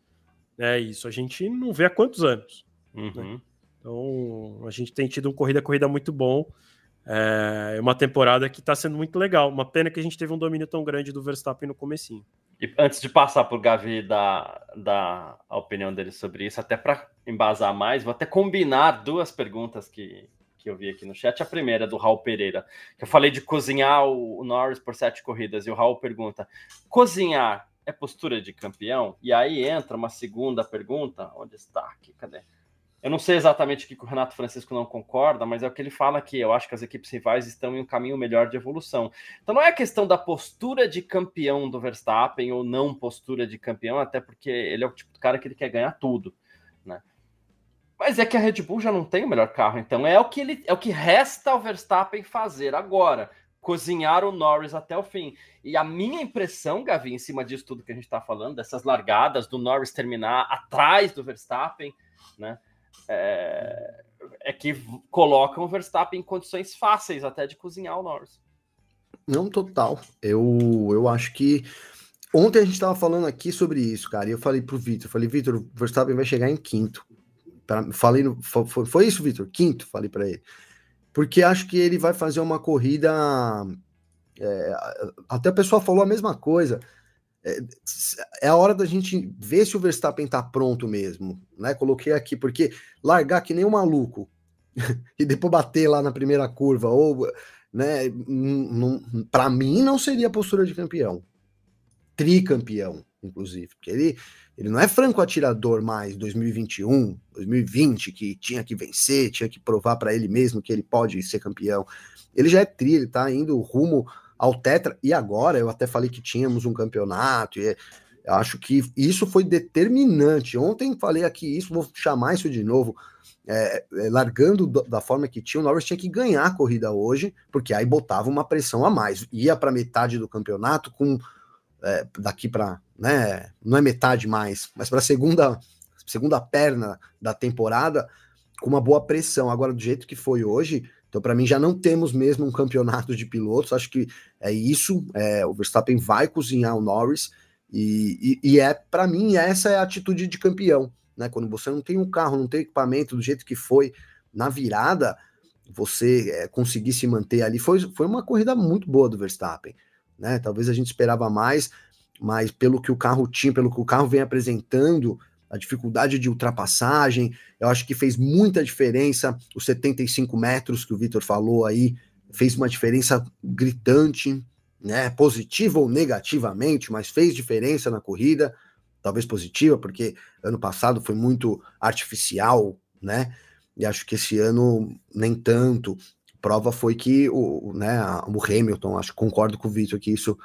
[SPEAKER 3] É isso, a gente não vê há quantos anos. Né? Então a gente tem tido um corrida muito bom. É uma temporada que está sendo muito legal. Uma pena que a gente teve um domínio tão grande do Verstappen no comecinho.
[SPEAKER 2] E antes de passar para o Gavi dar a opinião dele sobre isso, até para embasar mais, vou até combinar 2 perguntas que eu vi aqui no chat. A primeira é do Raul Pereira, que eu falei de cozinhar o Norris por 7 corridas, e o Raul pergunta, cozinhar é postura de campeão? E aí entra uma segunda pergunta, onde está aqui, cadê? Eu não sei exatamente o que o Renato Francisco não concorda, mas é o que ele fala aqui. Eu acho que as equipes rivais estão em um caminho melhor de evolução. Então não é a questão da postura de campeão do Verstappen ou não postura de campeão, até porque ele é o tipo de cara que ele quer ganhar tudo, né? Mas é que a Red Bull já não tem o melhor carro, então é o que resta ao Verstappen fazer agora, cozinhar o Norris até o fim. E a minha impressão, Gavi, em cima disso tudo que a gente está falando, dessas largadas, do Norris terminar atrás do Verstappen, né? É que colocam o Verstappen em condições fáceis até de cozinhar o Norris.
[SPEAKER 4] Não, total. Eu acho que Ontem a gente estava falando aqui sobre isso, cara, e eu falei pro Vitor, Vitor, o Verstappen vai chegar em quinto. Foi isso, Vitor? Quinto, falei para ele. Porque acho que ele vai fazer uma corrida... até o pessoal falou a mesma coisa. É a hora da gente ver se o Verstappen tá pronto mesmo, né? Coloquei aqui, porque largar que nem um maluco e depois bater lá na primeira curva, ou, né, para mim não seria a postura de campeão. Tricampeão, inclusive, porque ele não é franco atirador mais 2021, 2020, que tinha que vencer, tinha que provar para ele mesmo que ele pode ser campeão. Ele já é tri, ele tá indo rumo ao tetra, e agora eu até falei que tínhamos um campeonato, e eu acho que isso foi determinante. Ontem falei aqui isso, vou chamar isso de novo, largando da forma que tinha, o Norris tinha que ganhar a corrida hoje, porque aí botava uma pressão a mais, ia para metade do campeonato com daqui para, né, não é metade mais, mas para a segunda perna da temporada, com uma boa pressão. Agora, do jeito que foi hoje, então para mim já não temos mesmo um campeonato de pilotos, acho que é isso, o Verstappen vai cozinhar o Norris, e para mim essa é a atitude de campeão, né? Quando você não tem um carro, não tem equipamento do jeito que foi na virada, você conseguir se manter ali, foi uma corrida muito boa do Verstappen, né? Talvez a gente esperava mais, mas pelo que o carro tinha, pelo que o carro vem apresentando, a dificuldade de ultrapassagem, eu acho que fez muita diferença. Os 75 metros que o Vitor falou aí, fez uma diferença gritante, né? Positiva ou negativamente, mas fez diferença na corrida, talvez positiva, porque ano passado foi muito artificial, né? E acho que esse ano nem tanto. Prova foi que o Hamilton, acho que concordo com o Vitor que isso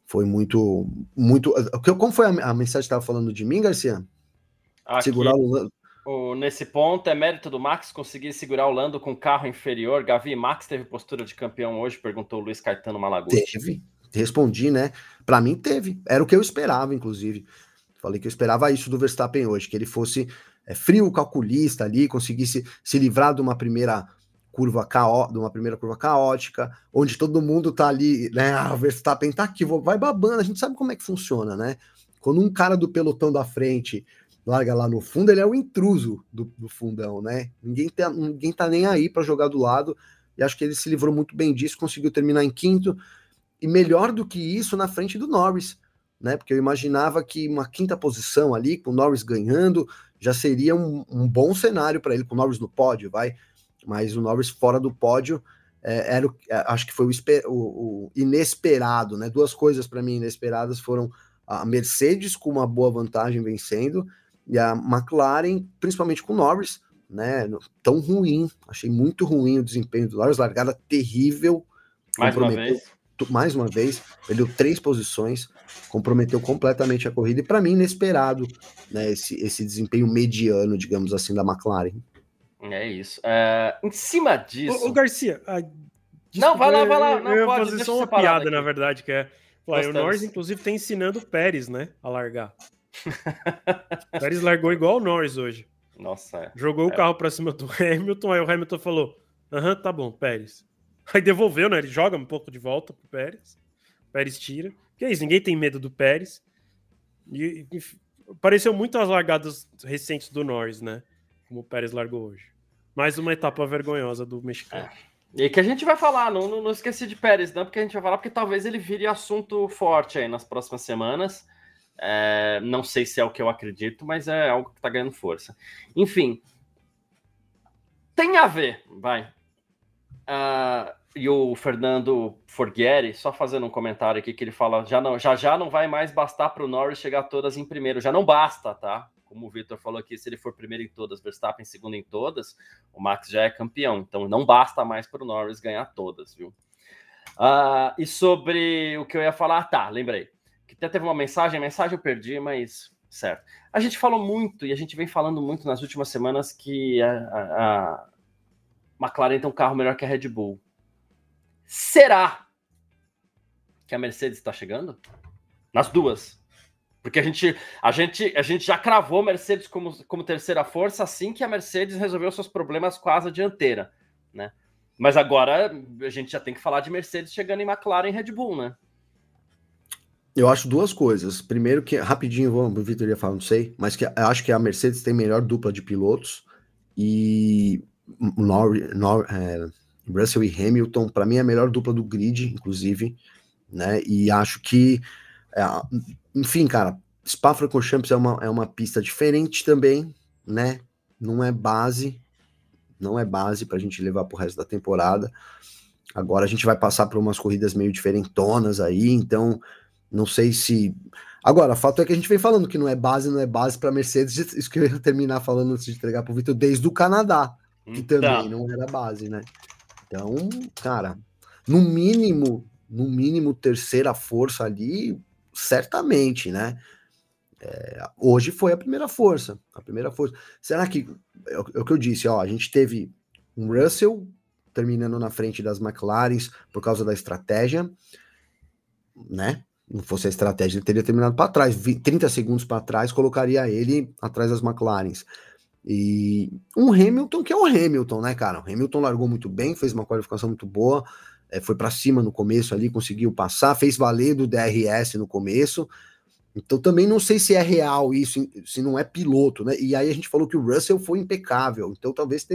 [SPEAKER 4] foi muito. Como foi a mensagem que estava falando de mim, Garcia?
[SPEAKER 2] Aqui, segurar o Lando. Nesse ponto, é mérito do Max conseguir segurar o Lando com carro inferior. Gavi, Max teve postura de campeão hoje? Perguntou o Luiz Caetano Malaguti.
[SPEAKER 4] Teve, respondi, né? Para mim teve, era o que eu esperava, inclusive. Falei que eu esperava isso do Verstappen hoje, que ele fosse frio, calculista ali, conseguisse se livrar de uma primeira curva caótica, onde todo mundo tá ali, né? O Verstappen tá aqui, vai babando, a gente sabe como é que funciona, né? Quando um cara do pelotão da frente larga lá no fundo, ele é o intruso do fundão, né? Ninguém tá nem aí para jogar do lado, e acho que ele se livrou muito bem disso, conseguiu terminar em quinto, e melhor do que isso, na frente do Norris, né? Porque eu imaginava que uma quinta posição ali, com o Norris ganhando, já seria um bom cenário para ele, com o Norris no pódio, mas o Norris fora do pódio acho que foi o inesperado, né? Duas coisas para mim inesperadas foram a Mercedes com uma boa vantagem vencendo, e a McLaren, principalmente com o Norris, né? Tão ruim, achei muito ruim o desempenho do Norris, largada terrível, mais uma vez, perdeu 3 posições, comprometeu completamente a corrida, e para mim inesperado, né, esse desempenho mediano, digamos assim, da McLaren.
[SPEAKER 2] É isso. Em cima disso...
[SPEAKER 3] Ô Garcia...
[SPEAKER 2] Não, vai lá. Não,
[SPEAKER 3] eu pode, fazer só uma piada, aqui. Na verdade, que o Norris, inclusive, tá ensinando o Pérez, né, a largar. O Pérez largou igual o Norris hoje.
[SPEAKER 2] Nossa,
[SPEAKER 3] jogou o carro pra cima do Hamilton, aí o Hamilton falou, tá bom, Pérez. Aí devolveu, né? Ele joga um pouco de volta pro Pérez. O Pérez tira. Que é isso, ninguém tem medo do Pérez. E pareceu muito as largadas recentes do Norris, né? Como o Pérez largou hoje. Mais uma etapa vergonhosa do mexicano.
[SPEAKER 2] E que a gente vai falar, não esqueci de Pérez, não, porque a gente vai falar, porque talvez ele vire assunto forte aí nas próximas semanas. Não sei se é o que eu acredito, mas é algo que tá ganhando força. Enfim, tem a ver, vai. E o Fernando Forghieri, só fazendo um comentário aqui, que ele fala, já não vai mais bastar para o Norris chegar todas em primeiro, já não basta, tá? Como o Vitor falou aqui, se ele for primeiro em todas, Verstappen segundo em todas, o Max já é campeão, então não basta mais para o Norris ganhar todas, viu? E sobre o que eu ia falar, lembrei, que até teve uma mensagem eu perdi, mas certo. A gente falou muito, e a gente vem falando muito nas últimas semanas, que a McLaren tem um carro melhor que a Red Bull. Será que a Mercedes está chegando? Nas duas. Porque a gente já cravou a Mercedes como terceira força assim que a Mercedes resolveu seus problemas com a asa dianteira, né? Mas agora a gente já tem que falar de Mercedes chegando em McLaren e Red Bull, né?
[SPEAKER 4] Eu acho duas coisas. Primeiro que, rapidinho, o Vitor ia falar, não sei, mas que eu acho que a Mercedes tem melhor dupla de pilotos e Russell e Hamilton, para mim, é a melhor dupla do grid, inclusive, né? E acho que, é, enfim, cara, Spa-Francorchamps é uma pista diferente também, né? Não é base para a gente levar pro resto da temporada. Agora a gente vai passar por umas corridas meio diferentonas aí, então não sei se. Agora, o fato é que a gente vem falando que não é base para Mercedes, isso que eu ia terminar falando antes de entregar pro Vitor, desde o Canadá, que também não era base, né? Então, cara, no mínimo, terceira força ali, certamente, né? Hoje foi a primeira força. Será que. É o que eu disse, ó, a gente teve um Russell terminando na frente das McLarens por causa da estratégia, né? Não fosse a estratégia, ele teria terminado para trás, 30 segundos para trás, colocaria ele atrás das McLarens. E um Hamilton que é o Hamilton, né, cara? O Hamilton largou muito bem, fez uma qualificação muito boa, foi para cima no começo ali, conseguiu passar, fez valer do DRS no começo. Então também não sei se é real isso, se não é piloto, né? E aí a gente falou que o Russell foi impecável, então talvez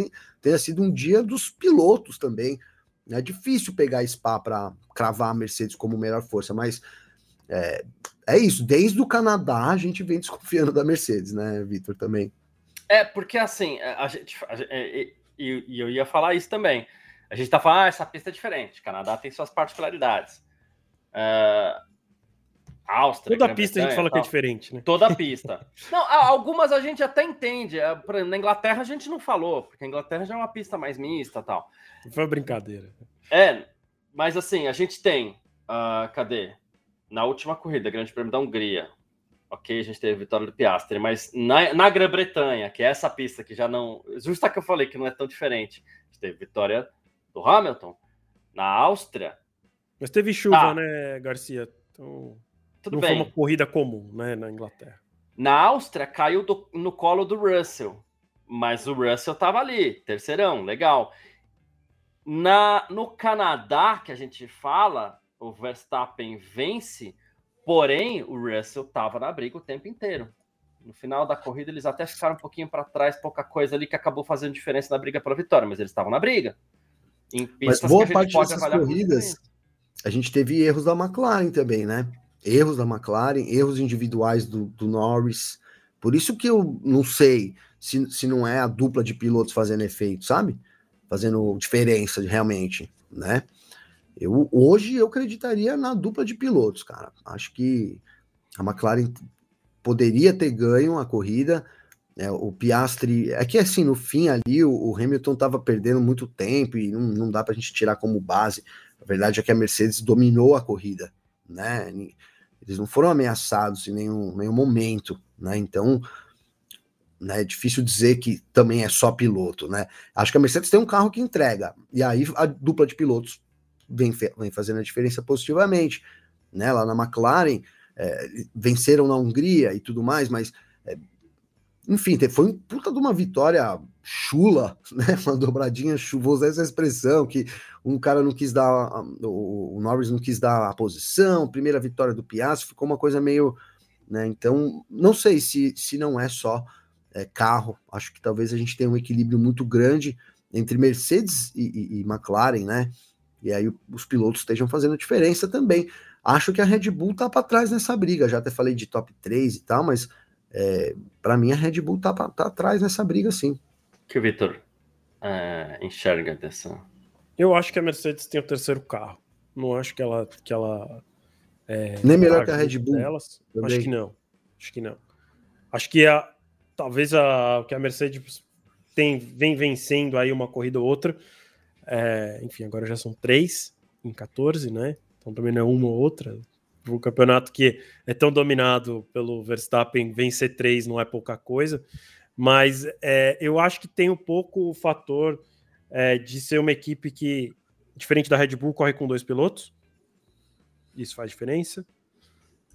[SPEAKER 4] tenha sido um dia dos pilotos também. É difícil pegar Spa para cravar a Mercedes como melhor força, mas é isso. Desde o Canadá a gente vem desconfiando da Mercedes, né, Vitor, também.
[SPEAKER 2] Porque assim, e eu ia falar isso também. A gente tá falando, essa pista é diferente. O Canadá tem suas particularidades. Áustria,
[SPEAKER 3] toda pista a gente fala que é diferente, né?
[SPEAKER 2] Toda pista. Não, algumas a gente até entende. Na Inglaterra a gente não falou, porque a Inglaterra já é uma pista mais mista e tal.
[SPEAKER 3] Foi uma brincadeira.
[SPEAKER 2] Mas assim, a gente tem. Cadê? Na última corrida, Grande Prêmio da Hungria. Ok, a gente teve a vitória do Piastri, mas na Grã-Bretanha, que é essa pista que já não. Justa que eu falei que não é tão diferente. A gente teve vitória do Hamilton. Na Áustria.
[SPEAKER 3] Mas teve chuva, né, Garcia? Então.
[SPEAKER 2] Tudo
[SPEAKER 3] não
[SPEAKER 2] bem.
[SPEAKER 3] Foi uma corrida comum, né, na Inglaterra.
[SPEAKER 2] Na Áustria, caiu no colo do Russell. Mas o Russell estava ali, terceirão, legal. No Canadá, que a gente fala, o Verstappen vence, porém, o Russell estava na briga o tempo inteiro. No final da corrida, eles até ficaram um pouquinho para trás, pouca coisa ali que acabou fazendo diferença na briga pela vitória, mas eles estavam na briga. Em
[SPEAKER 4] mas boa parte dessas corridas, a gente teve erros da McLaren também, né? Erros da McLaren, erros individuais do Norris. Por isso que eu não sei se não é a dupla de pilotos fazendo efeito, sabe? Fazendo diferença realmente, né? Hoje eu acreditaria na dupla de pilotos, cara. Acho que a McLaren poderia ter ganho a corrida. O Piastri... É que assim, no fim ali, o Hamilton estava perdendo muito tempo e não dá pra gente tirar como base. A verdade é que a Mercedes dominou a corrida, né? Eles não foram ameaçados em nenhum momento, né? Então, né, é difícil dizer que também é só piloto, né? Acho que a Mercedes tem um carro que entrega, e aí a dupla de pilotos vem fazendo a diferença positivamente, né? Lá na McLaren, venceram na Hungria e tudo mais, mas enfim, foi um puta de uma vitória chula, né? Uma dobradinha chula, vou usar essa expressão, que um cara não quis dar, o Norris não quis dar a posição, primeira vitória do Piastri, ficou uma coisa meio, né? Então, não sei se não é só carro, acho que talvez a gente tenha um equilíbrio muito grande entre Mercedes e McLaren, né? E aí os pilotos estejam fazendo diferença também. Acho que a Red Bull tá para trás nessa briga, já até falei de top 3 e tal, mas para mim a Red Bull tá atrás nessa briga, sim.
[SPEAKER 2] Que o Vitor enxerga dessa?
[SPEAKER 3] Eu acho que a Mercedes tem o terceiro carro. Não acho que ela
[SPEAKER 4] nem melhor que a Red Bull.
[SPEAKER 3] Delas. Acho que não. Acho que talvez que a Mercedes vem vencendo aí uma corrida ou outra. Enfim, agora já são 3 em 14, né? Então também não é uma ou outra. O campeonato que é tão dominado pelo Verstappen, vencer 3 não é pouca coisa, mas eu acho que tem um pouco o fator de ser uma equipe que, diferente da Red Bull, corre com 2 pilotos, isso faz diferença.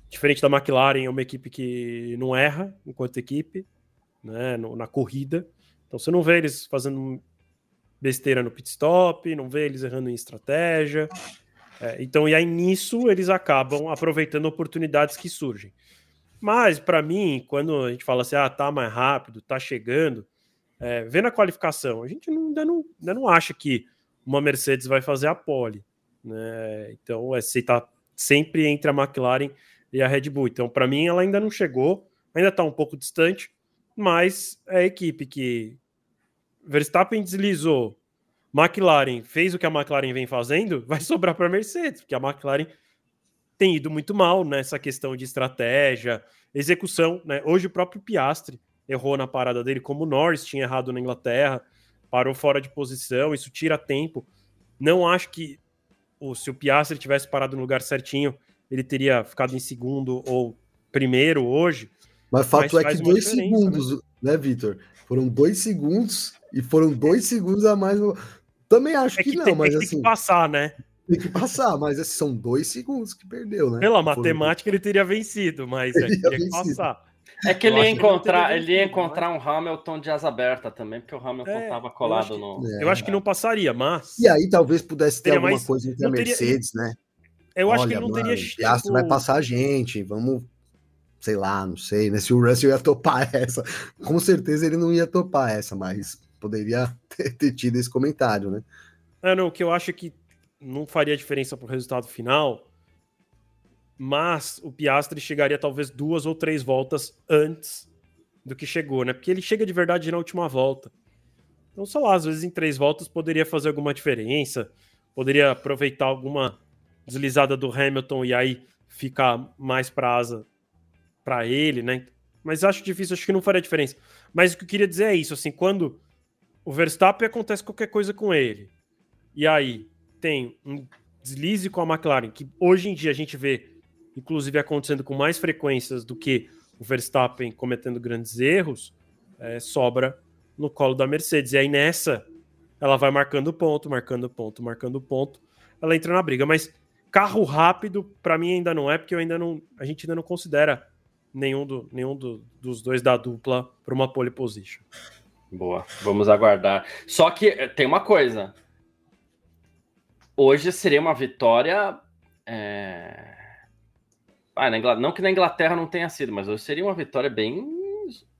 [SPEAKER 3] Diferente da McLaren, é uma equipe que não erra enquanto equipe, né, na corrida, então você não vê eles fazendo besteira no pit stop, não vê eles errando em estratégia. Então, e aí nisso eles acabam aproveitando oportunidades que surgem. Mas, para mim, quando a gente fala assim, tá mais rápido, tá chegando, vendo a qualificação, a gente ainda não acha que uma Mercedes vai fazer a pole, né? Então, você tá sempre entre a McLaren e a Red Bull. Então, para mim, ela ainda não chegou, ainda está um pouco distante, mas é a equipe que Verstappen deslizou, McLaren fez o que a McLaren vem fazendo, vai sobrar para a Mercedes, porque a McLaren tem ido muito mal nessa questão de estratégia, execução, né? Hoje o próprio Piastri errou na parada dele, como o Norris tinha errado na Inglaterra, parou fora de posição, isso tira tempo. Não acho que se o Piastri tivesse parado no lugar certinho, ele teria ficado em segundo ou primeiro hoje.
[SPEAKER 4] Mas fato é que 2 segundos, né, Vitor? Foram 2 segundos e foram 2 segundos a mais. Também acho que não, mas assim...
[SPEAKER 3] Tem que passar, né?
[SPEAKER 4] Tem que passar, mas são 2 segundos que perdeu, né?
[SPEAKER 3] Pela matemática ele teria vencido, mas teria que passar.
[SPEAKER 2] É que ele ia encontrar um Hamilton de asa aberta também, porque o Hamilton estava colado no...
[SPEAKER 3] Eu acho que não passaria, mas...
[SPEAKER 4] E aí talvez pudesse ter alguma coisa entre a Mercedes, né?
[SPEAKER 3] Eu acho que ele não teria...
[SPEAKER 4] O Piastri vai passar a gente, vamos... Sei lá, não sei, né? Se o Russell ia topar essa. Com certeza ele não ia topar essa, mas poderia ter tido esse comentário, né?
[SPEAKER 3] Não, o que eu acho que não faria diferença pro resultado final, mas o Piastri chegaria talvez 2 ou 3 voltas antes do que chegou, né? Porque ele chega de verdade na última volta. Então, sei lá, às vezes em 3 voltas poderia fazer alguma diferença, poderia aproveitar alguma deslizada do Hamilton e aí ficar mais pra asa para ele, né? Mas acho difícil, acho que não faria diferença. Mas o que eu queria dizer é isso, assim, quando o Verstappen acontece qualquer coisa com ele, e aí tem um deslize com a McLaren, que hoje em dia a gente vê, inclusive, acontecendo com mais frequências do que o Verstappen cometendo grandes erros, sobra no colo da Mercedes. E aí nessa, ela vai marcando ponto, ela entra na briga. Mas carro rápido, para mim, ainda não é, porque a gente ainda não considera nenhum dos dois da dupla para uma pole position.
[SPEAKER 2] Boa, vamos aguardar. Só que tem uma coisa. Hoje seria uma vitória... não que na Inglaterra não tenha sido, mas hoje seria uma vitória bem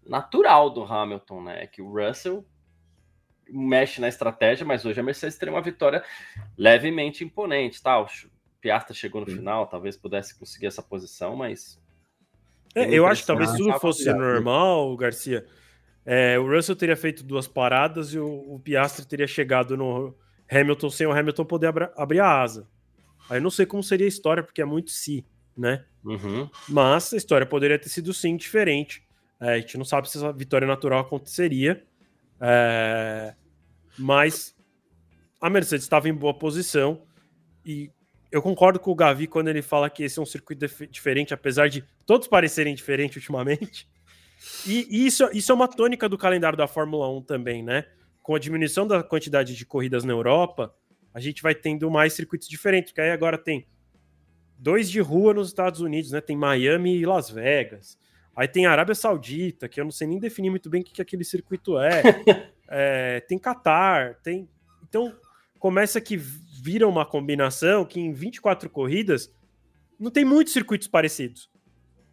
[SPEAKER 2] natural do Hamilton, né? Que o Russell mexe na estratégia, mas hoje a Mercedes teria uma vitória levemente imponente, tá? O Piastri chegou no final, talvez pudesse conseguir essa posição, mas...
[SPEAKER 3] eu acho que talvez tudo fosse normal, Garcia. O Russell teria feito 2 paradas e o Piastri teria chegado no Hamilton sem o Hamilton poder abrir a asa. Aí eu não sei como seria a história, porque é muito né?
[SPEAKER 2] Uhum.
[SPEAKER 3] Mas a história poderia ter sido sim diferente. A gente não sabe se essa vitória natural aconteceria. Mas a Mercedes estava em boa posição e eu concordo com o Gavi quando ele fala que esse é um circuito diferente, apesar de todos parecerem diferentes ultimamente. E isso é uma tônica do calendário da Fórmula 1 também, né? Com a diminuição da quantidade de corridas na Europa, a gente vai tendo mais circuitos diferentes, porque aí agora tem 2 de rua nos Estados Unidos, né? Tem Miami e Las Vegas. Aí tem a Arábia Saudita, que eu não sei nem definir muito bem o que aquele circuito é. Tem Qatar, tem... Então, começa que vira uma combinação que em 24 corridas não tem muitos circuitos parecidos.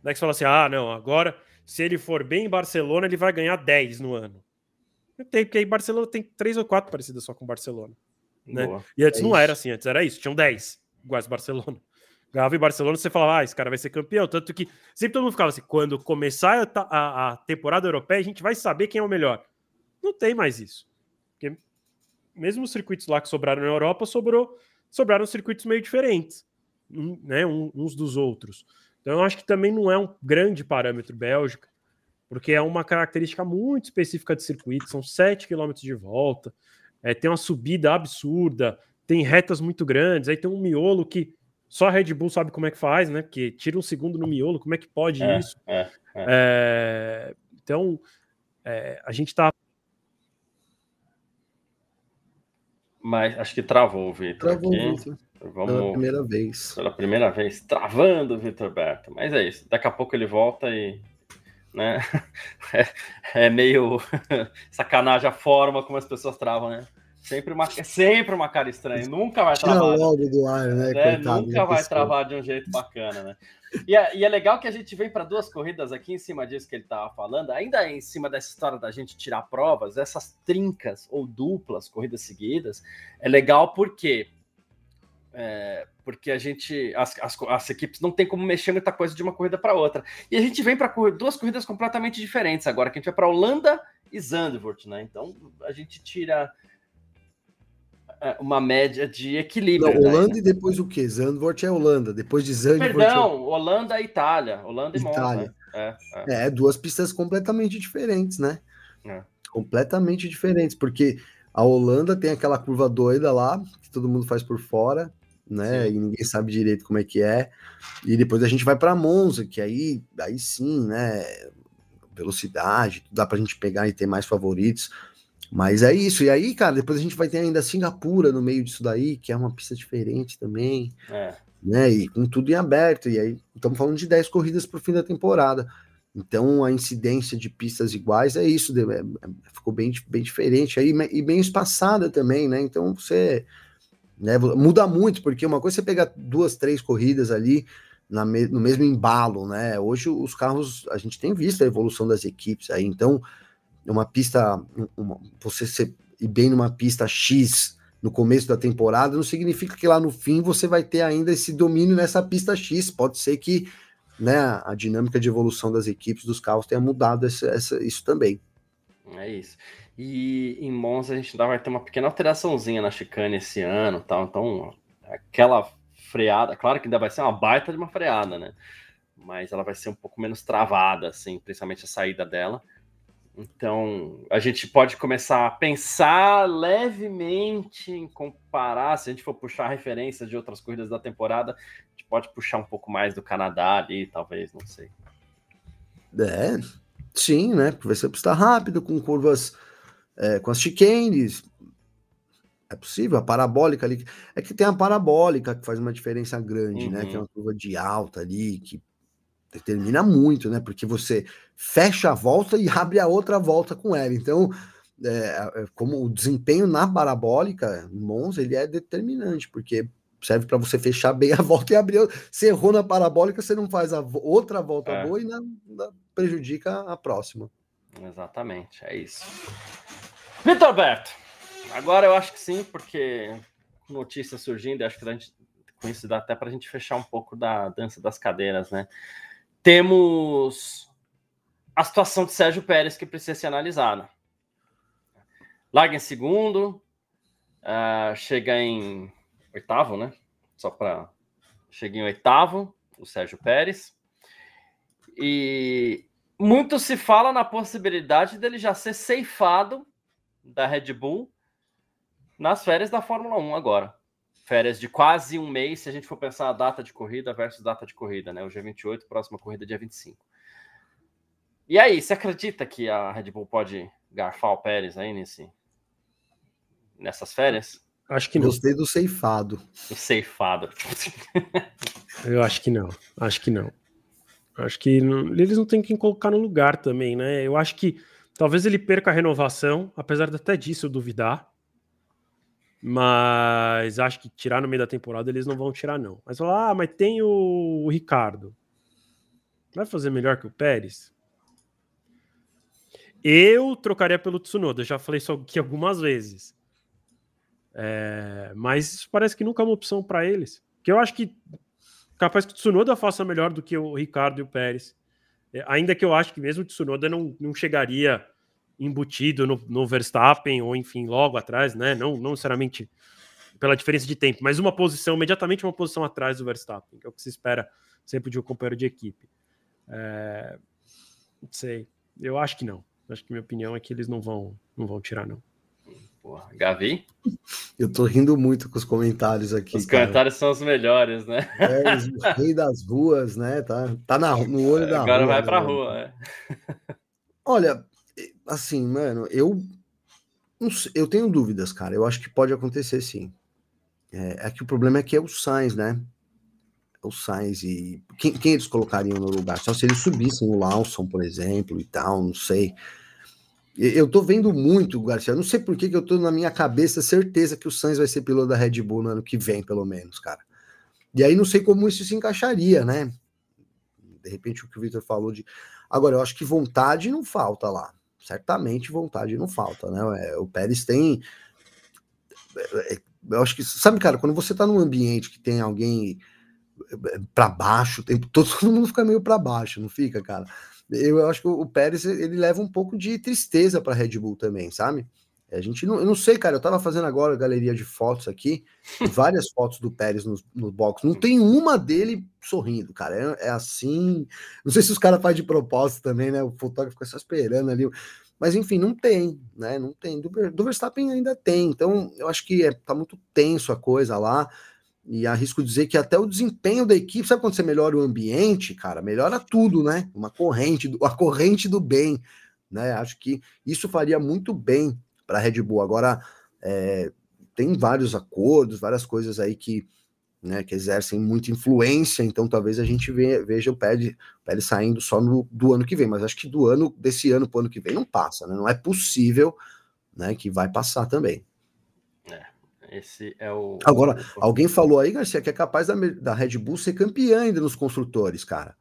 [SPEAKER 3] Daí que você fala assim, não, agora se ele for bem em Barcelona, ele vai ganhar 10 no ano. Porque aí Barcelona tem 3 ou 4 parecidas só com Barcelona. Né? E antes não era assim, antes era isso, tinham 10 iguais a Barcelona. Ganhava em Barcelona, você falava, esse cara vai ser campeão. Tanto que sempre todo mundo ficava assim, quando começar a temporada europeia, a gente vai saber quem é o melhor. Não tem mais isso. Porque mesmo os circuitos lá que sobraram na Europa, sobraram circuitos meio diferentes, né, uns dos outros. Então eu acho que também não é um grande parâmetro Bélgica, porque é uma característica muito específica de circuito, são 7 km de volta, tem uma subida absurda, tem retas muito grandes, aí tem um miolo que só a Red Bull sabe como é que faz, né? Porque tira um segundo no miolo, como é que pode isso? Então, a gente tá...
[SPEAKER 2] Mas acho que travou o Vitor aqui.
[SPEAKER 4] Vitor. Pela primeira vez.
[SPEAKER 2] Pela primeira vez, travando o Vitor Berto. Mas é isso, daqui a pouco ele volta e... Né? É meio sacanagem a forma como as pessoas travam, né? Sempre uma cara estranha, nunca vai
[SPEAKER 4] Tira
[SPEAKER 2] travar.
[SPEAKER 4] logo do ar, né? Coitado,
[SPEAKER 2] Nunca vai travar de um jeito bacana, né? E é legal que a gente vem para 2 corridas aqui em cima disso que ele estava falando, ainda em cima dessa história da gente tirar provas, essas trincas ou duplas, corridas seguidas, é legal porque a gente, as equipes não tem como mexer muita coisa de uma corrida para outra. E a gente vem para 2 corridas completamente diferentes agora, que a gente vai para Holanda e Zandvoort, né? Então a gente tira uma média de equilíbrio.
[SPEAKER 4] Não, Holanda daí, né? E depois o quê? Zandvoort é Holanda. Depois de Zandvoort...
[SPEAKER 2] Perdão, Holanda e Itália. Holanda e Monza.
[SPEAKER 4] É, 2 pistas completamente diferentes, né? Completamente diferentes, porque a Holanda tem aquela curva doida lá, que todo mundo faz por fora, né? Sim. E ninguém sabe direito como é que é. E depois a gente vai para Monza, que aí sim, né? Velocidade, dá pra gente pegar e ter mais favoritos. Mas é isso, e aí, cara, depois a gente vai ter ainda Singapura no meio disso daí, que é uma pista diferente também, né, e com tudo em aberto, e aí estamos falando de 10 corridas para o fim da temporada, então a incidência de pistas iguais é isso, ficou bem diferente, aí, e bem espaçada também, né, então você, né, muda muito, porque uma coisa é você pegar 2, 3 corridas ali, no mesmo embalo, né, hoje os carros, a gente tem visto a evolução das equipes aí, então uma pista, você ir bem numa pista X no começo da temporada, não significa que lá no fim você vai ter ainda esse domínio nessa pista X, pode ser que, né, a dinâmica de evolução das equipes, dos carros tenha mudado isso também.
[SPEAKER 2] É isso. E em Monza a gente ainda vai ter uma pequena alteraçãozinha na chicane esse ano, tal. Então aquela freada, claro que ainda vai ser uma baita de uma freada, né, mas ela vai ser um pouco menos travada, assim, principalmente a saída dela. Então, a gente pode começar a pensar levemente em comparar, se a gente for puxar referências de outras corridas da temporada, a gente pode puxar um pouco mais do Canadá ali, talvez, não sei.
[SPEAKER 4] Sim, né? Porque vai ser pista rápido, com curvas, com as chicanes. É possível, a parabólica ali. É que tem a parabólica que faz uma diferença grande, né? Que é uma curva de alta ali, que determina muito, né? Porque você fecha a volta e abre a outra volta com ela. Então, como o desempenho na parabólica, em Monza, ele é determinante, porque serve para você fechar bem a volta e abrir. Você errou na parabólica, você não faz a outra volta boa e não prejudica a próxima.
[SPEAKER 2] Exatamente, é isso. Vitor Alberto, agora eu acho que sim, porque notícias surgindo, acho que a gente, com isso dá até para a gente fechar um pouco da dança das cadeiras, né? Temos a situação de Sérgio Pérez que precisa ser analisada. Larga em segundo, chega em 8º, né? Chega em 8º, o Sérgio Pérez. E muito se fala na possibilidade dele já ser ceifado da Red Bull nas férias da Fórmula 1 agora. Férias de quase um mês, se a gente for pensar a data de corrida versus data de corrida, né? O dia 28, próxima corrida dia 25. E aí, você acredita que a Red Bull pode garfar o Pérez aí nessas férias?
[SPEAKER 3] Acho que não.
[SPEAKER 4] Gostei do ceifado.
[SPEAKER 2] O ceifado.
[SPEAKER 3] Eu acho que não. Acho que não. Acho que eles não têm quem colocar no lugar também, né? Eu acho que talvez ele perca a renovação, apesar de até disso eu duvidar. Mas acho que tirar no meio da temporada eles não vão tirar, não. Mas falar, mas tem o Ricardo. Vai fazer melhor que o Pérez? Eu trocaria pelo Tsunoda, já falei isso aqui algumas vezes. Mas isso parece que nunca é uma opção para eles. Porque eu acho que capaz que o Tsunoda faça melhor do que o Ricardo e o Pérez. Ainda que eu acho que mesmo o Tsunoda não chegaria embutido no Verstappen, ou enfim, logo atrás, né? Não necessariamente pela diferença de tempo, mas imediatamente uma posição atrás do Verstappen, que é o que se espera sempre de um companheiro de equipe. Não sei, eu acho que não. Acho que minha opinião é que eles não vão tirar, não.
[SPEAKER 2] Porra, Gavi?
[SPEAKER 4] Eu tô rindo muito com os comentários aqui.
[SPEAKER 2] Os comentários são os melhores, né?
[SPEAKER 4] O rei das ruas, né? Tá no olho da rua.
[SPEAKER 2] Agora vai pra rua,
[SPEAKER 4] Olha, assim, mano, eu tenho dúvidas, cara. Eu acho que pode acontecer, sim. É que o problema é que é o Sainz, né? O Sainz e... Quem eles colocariam no lugar? Só se eles subissem o Lawson, por exemplo, e tal, não sei. Eu tô vendo muito, Garcia. Eu não sei por que eu tô na minha cabeça certeza que o Sainz vai ser piloto da Red Bull no ano que vem, pelo menos, cara. E aí não sei como isso se encaixaria, né? De repente o que o Victor falou de... Agora, eu acho que vontade não falta lá. Certamente vontade não falta, né? O Pérez tem... Eu acho que... Sabe, cara, quando você tá num ambiente que tem alguém para baixo, o tempo todo mundo fica meio para baixo, não fica, cara? Eu acho que o Pérez, ele leva um pouco de tristeza para Red Bull também, sabe? A gente não, eu não sei, cara, eu tava fazendo agora a galeria de fotos aqui, várias fotos do Pérez no box, não tem uma dele sorrindo, cara, é assim, não sei se os caras fazem de propósito também, né, o fotógrafo fica só esperando ali, mas enfim, não tem, né, não tem, do Verstappen ainda tem, então eu acho que tá muito tenso a coisa lá, e arrisco dizer que até o desempenho da equipe, sabe quando você melhora o ambiente, cara, melhora tudo, né, a corrente do bem, né, acho que isso faria muito bem para a Red Bull. Agora, tem vários acordos, várias coisas aí que exercem muita influência, então talvez a gente veja o Pérez saindo só do ano que vem, mas acho que desse ano para o ano que vem não passa, né? Não é possível, né, que vai passar também.
[SPEAKER 2] Esse é o...
[SPEAKER 4] Agora, alguém falou aí, Garcia, que é capaz da Red Bull ser campeã ainda nos construtores, cara,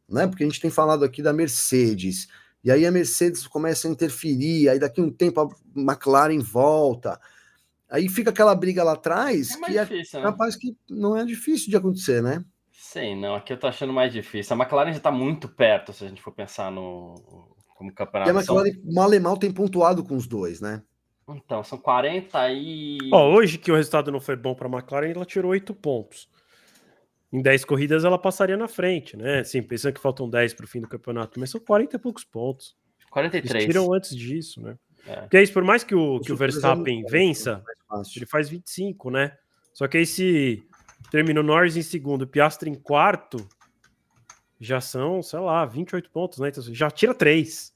[SPEAKER 4] né? Porque a gente tem falado aqui da Mercedes, e aí a Mercedes começa a interferir, aí daqui a um tempo a McLaren volta, aí fica aquela briga lá atrás, que
[SPEAKER 2] difícil,
[SPEAKER 4] é capaz, né? Que não é difícil de acontecer, né?
[SPEAKER 2] Sim, não, aqui eu tô achando mais difícil. A McLaren já tá muito perto, se a gente for pensar como campeonato.
[SPEAKER 4] E a McLaren, mal e mal, tem pontuado com os dois, né?
[SPEAKER 2] Então, são 40 e...
[SPEAKER 3] Hoje que o resultado não foi bom para a McLaren, ela tirou 8 pontos. Em 10 corridas ela passaria na frente, né? Sim, pensando que faltam 10 para o fim do campeonato, mas são 40 e poucos pontos.
[SPEAKER 2] 43.
[SPEAKER 3] Eles tiram antes disso, né? Porque é isso, por mais que o Verstappen vença, ele faz 25, né? Só que aí se termina o Norris em segundo, Piastri em quarto, já são, sei lá, 28 pontos, né? Então já tira 3.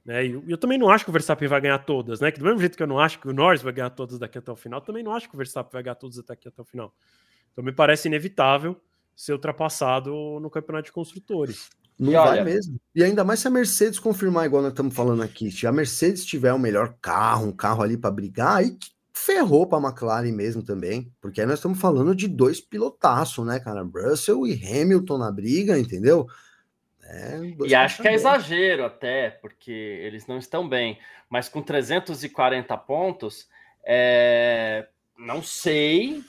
[SPEAKER 3] Né? E eu também não acho que o Verstappen vai ganhar todas, né? Que do mesmo jeito que eu não acho que o Norris vai ganhar todas daqui até o final, também não acho que o Verstappen vai ganhar todas daqui até o final. Então me parece inevitável ser ultrapassado no campeonato de construtores.
[SPEAKER 4] Não vai mesmo. E ainda mais se a Mercedes confirmar, igual nós estamos falando aqui. Se a Mercedes tiver o melhor carro, um carro ali para brigar, aí ferrou para a McLaren mesmo também. Porque aí nós estamos falando de 2 pilotaços, né, cara? Russell e Hamilton na briga, entendeu?
[SPEAKER 2] E acho que é exagero até, porque eles não estão bem. Mas com 340 pontos, não sei,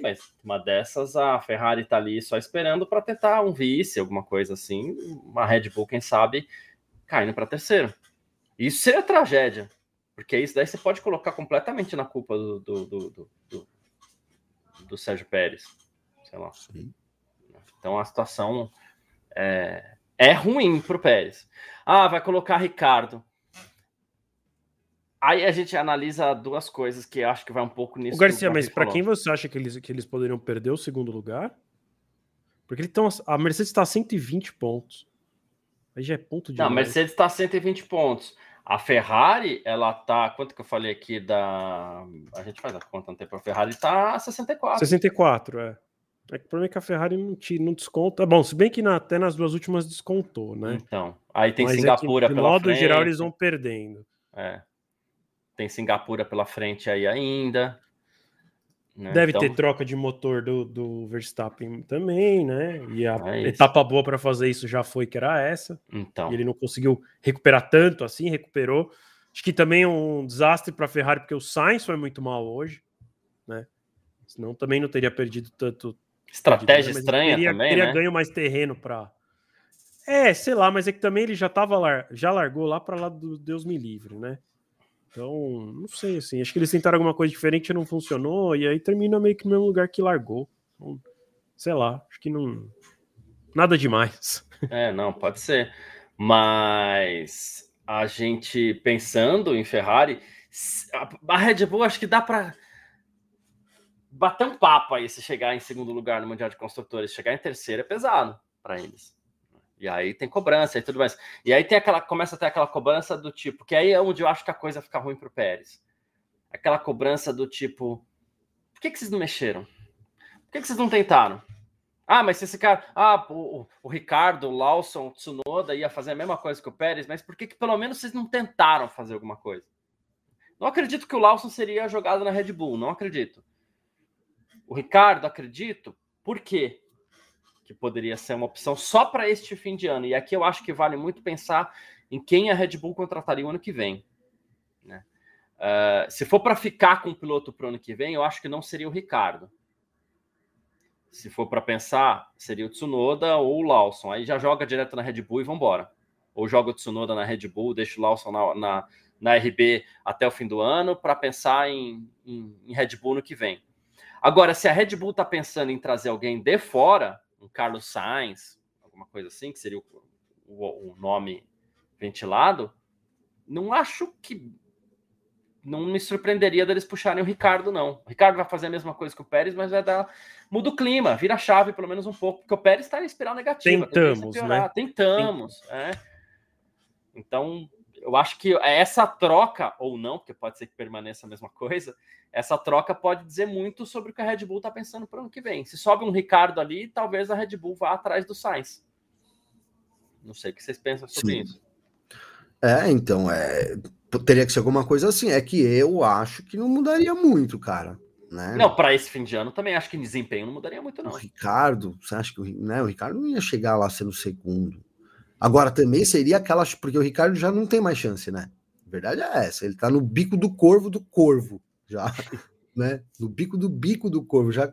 [SPEAKER 2] mas uma dessas a Ferrari tá ali só esperando para tentar um vice, alguma coisa assim. Uma Red Bull, quem sabe, caindo para terceiro. Isso seria tragédia, porque isso daí você pode colocar completamente na culpa do Sérgio Pérez, sei lá. Sim. Então a situação é ruim pro Pérez. Vai colocar Ricardo. Aí a gente analisa duas coisas que eu acho que vai um pouco nisso.
[SPEAKER 3] Garcia, mas para quem você acha que eles poderiam perder o segundo lugar? Porque a Mercedes está a 120 pontos. Aí já é ponto de...
[SPEAKER 2] Não, a Mercedes está a 120 pontos. A Ferrari, ela tá... Quanto que eu falei aqui da... A gente faz a conta, não tem pra Ferrari, tá a 64.
[SPEAKER 3] 64, É que o problema é que a Ferrari não desconta. Bom, se bem que até nas duas últimas descontou, né?
[SPEAKER 2] Então, aí tem
[SPEAKER 3] mas
[SPEAKER 2] Singapura pela frente.
[SPEAKER 3] De modo geral, eles vão perdendo.
[SPEAKER 2] Tem Singapura pela frente aí ainda. Né?
[SPEAKER 3] Deve ter troca de motor do Verstappen também, né? E a etapa boa para fazer isso já foi, que era essa.
[SPEAKER 2] Então.
[SPEAKER 3] E ele não conseguiu recuperar tanto assim, recuperou. Acho que também é um desastre para a Ferrari, porque o Sainz foi muito mal hoje, né? Senão também não teria perdido tanto.
[SPEAKER 2] Estratégia estranha também,
[SPEAKER 3] teria ganho mais terreno para... sei lá, mas é que também ele já largou lá para lá do Deus me livre, né? Então, não sei, assim, acho que eles tentaram alguma coisa diferente e não funcionou, e aí termina meio que no mesmo lugar que largou. Então, sei lá, acho que não... Nada demais.
[SPEAKER 2] Não, pode ser. Mas a gente pensando em Ferrari, a Red Bull acho que dá para bater um papo aí se chegar em segundo lugar no Mundial de Construtores. Chegar em terceiro é pesado para eles. E aí tem cobrança e tudo mais. E aí começa a ter aquela cobrança do tipo, que aí é onde eu acho que a coisa fica ruim pro Pérez. Aquela cobrança do tipo, por que vocês não mexeram? Por que vocês não tentaram? Mas se esse cara... o Ricardo, o Lawson, o Tsunoda ia fazer a mesma coisa que o Pérez, mas por que pelo menos vocês não tentaram fazer alguma coisa? Não acredito que o Lawson seria jogado na Red Bull, não acredito. O Ricardo, acredito. Por quê? Que poderia ser uma opção só para este fim de ano. E aqui eu acho que vale muito pensar em quem a Red Bull contrataria o ano que vem. Né? Se for para ficar com o piloto para o ano que vem, eu acho que não seria o Ricardo. Se for para pensar, seria o Tsunoda ou o Lawson. Aí já joga direto na Red Bull e vambora. Ou joga o Tsunoda na Red Bull, deixa o Lawson na RB até o fim do ano para pensar em Red Bull no que vem. Agora, se a Red Bull está pensando em trazer alguém de fora, um Carlos Sainz, alguma coisa assim, que seria o nome ventilado, não acho que... Não me surpreenderia deles puxarem o Ricardo, não. O Ricardo vai fazer a mesma coisa que o Pérez, mas vai dar... Muda o clima, vira a chave pelo menos um pouco, porque o Pérez está em espiral negativa.
[SPEAKER 3] Tentamos, né?
[SPEAKER 2] Tentamos. Então, eu acho que essa troca, ou não, porque pode ser que permaneça a mesma coisa, essa troca pode dizer muito sobre o que a Red Bull está pensando para o ano que vem. Se sobe um Ricardo ali, talvez a Red Bull vá atrás do Sainz. Não sei o que vocês pensam sobre isso.
[SPEAKER 4] Então, teria que ser alguma coisa assim. É que eu acho que não mudaria muito, cara. Né?
[SPEAKER 2] Não, para esse fim de ano também acho que desempenho não mudaria muito, não.
[SPEAKER 4] O Ricardo, você acha que o Ricardo não ia chegar lá sendo segundo? Agora também seria aquela... Porque o Ricardo já não tem mais chance, né? A verdade é essa. Ele tá no bico do corvo já, né? No bico do corvo já.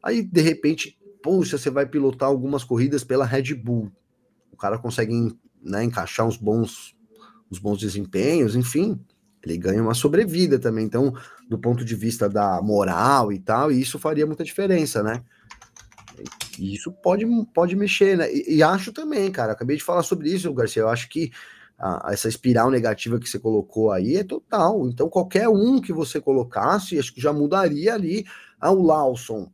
[SPEAKER 4] Aí, de repente, poxa, você vai pilotar algumas corridas pela Red Bull. O cara consegue, né, encaixar uns bons desempenhos, enfim, ele ganha uma sobrevida também. Então, do ponto de vista da moral e tal, isso faria muita diferença, né? E isso pode mexer, né? E acho também, cara, acabei de falar sobre isso, Garcia, eu acho que essa espiral negativa que você colocou aí é total. Então, qualquer um que você colocasse, acho que já mudaria ali. O Lawson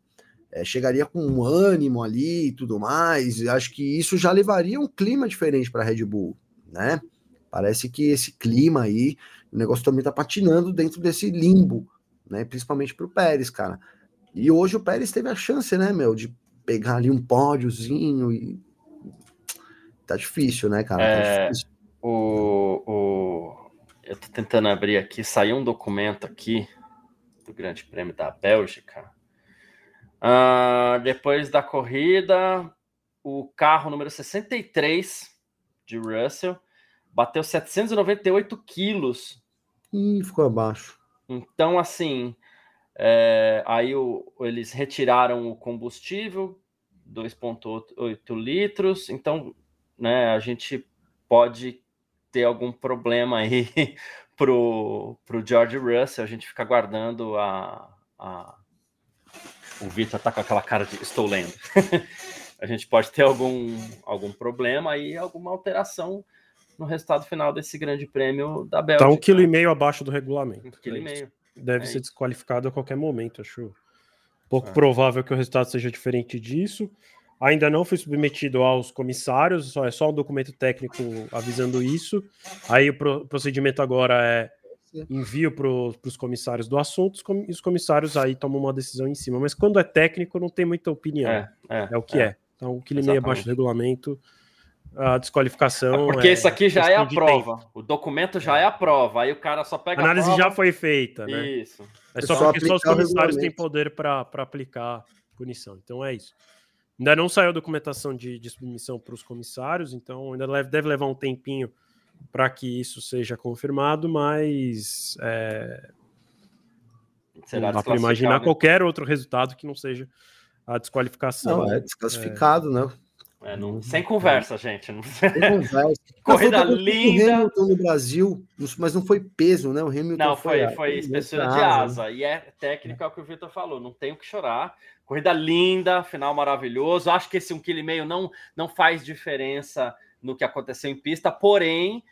[SPEAKER 4] chegaria com um ânimo ali e tudo mais. Acho que isso já levaria um clima diferente para a Red Bull, né? Parece que esse clima aí, o negócio também tá patinando dentro desse limbo, né? Principalmente pro Pérez, cara. E hoje o Pérez teve a chance, né, de pegar ali um pódiozinho e... Tá difícil, né, cara? Tá difícil.
[SPEAKER 2] Eu tô tentando abrir aqui, saiu um documento aqui do Grande Prêmio da Bélgica. Depois da corrida, o carro número 63 de Russell bateu 798 quilos.
[SPEAKER 4] Ficou abaixo.
[SPEAKER 2] Então, assim, aí eles retiraram o combustível, 2,8 litros. Então, né, a gente pode ter algum problema aí pro George Russell. A gente fica aguardando O Victor tá com aquela cara de estou lendo. A gente pode ter algum problema e alguma alteração no resultado final desse grande prêmio da Bélgica.
[SPEAKER 3] Tá 1,5 kg abaixo do regulamento.
[SPEAKER 2] 1,5 kg.
[SPEAKER 3] Deve ser desqualificado a qualquer momento, acho pouco provável que o resultado seja diferente disso. Ainda não foi submetido aos comissários, é só um documento técnico avisando isso. Aí o procedimento agora é envio para os comissários do assunto, e os comissários aí tomam uma decisão em cima. Mas quando é técnico, não tem muita opinião. É o que é. Então, 1,5 kg abaixo do regulamento, a desqualificação...
[SPEAKER 2] Porque isso aqui já é a prova. Tempo. O documento já é a prova. Aí o cara só pega
[SPEAKER 3] a análise
[SPEAKER 2] prova...
[SPEAKER 3] já foi feita, né?
[SPEAKER 2] Isso.
[SPEAKER 3] É só porque só os comissários têm poder para aplicar punição. Então é isso. Ainda não saiu a documentação de submissão para os comissários, então ainda deve levar um tempinho para que isso seja confirmado, mas não dá para imaginar qualquer outro resultado que não seja a desqualificação.
[SPEAKER 4] Não, é desclassificado, né?
[SPEAKER 2] Sem conversa, gente.
[SPEAKER 4] Sem conversa.
[SPEAKER 2] Corrida linda.
[SPEAKER 4] O Hamilton no Brasil, mas não foi peso, né? O Hamilton
[SPEAKER 2] não, foi espessura de asa. E é técnico, é o que o Vitor falou. Não tem o que chorar. Corrida linda, final maravilhoso. Acho que esse 1,5 kg não faz diferença no que aconteceu em pista, porém,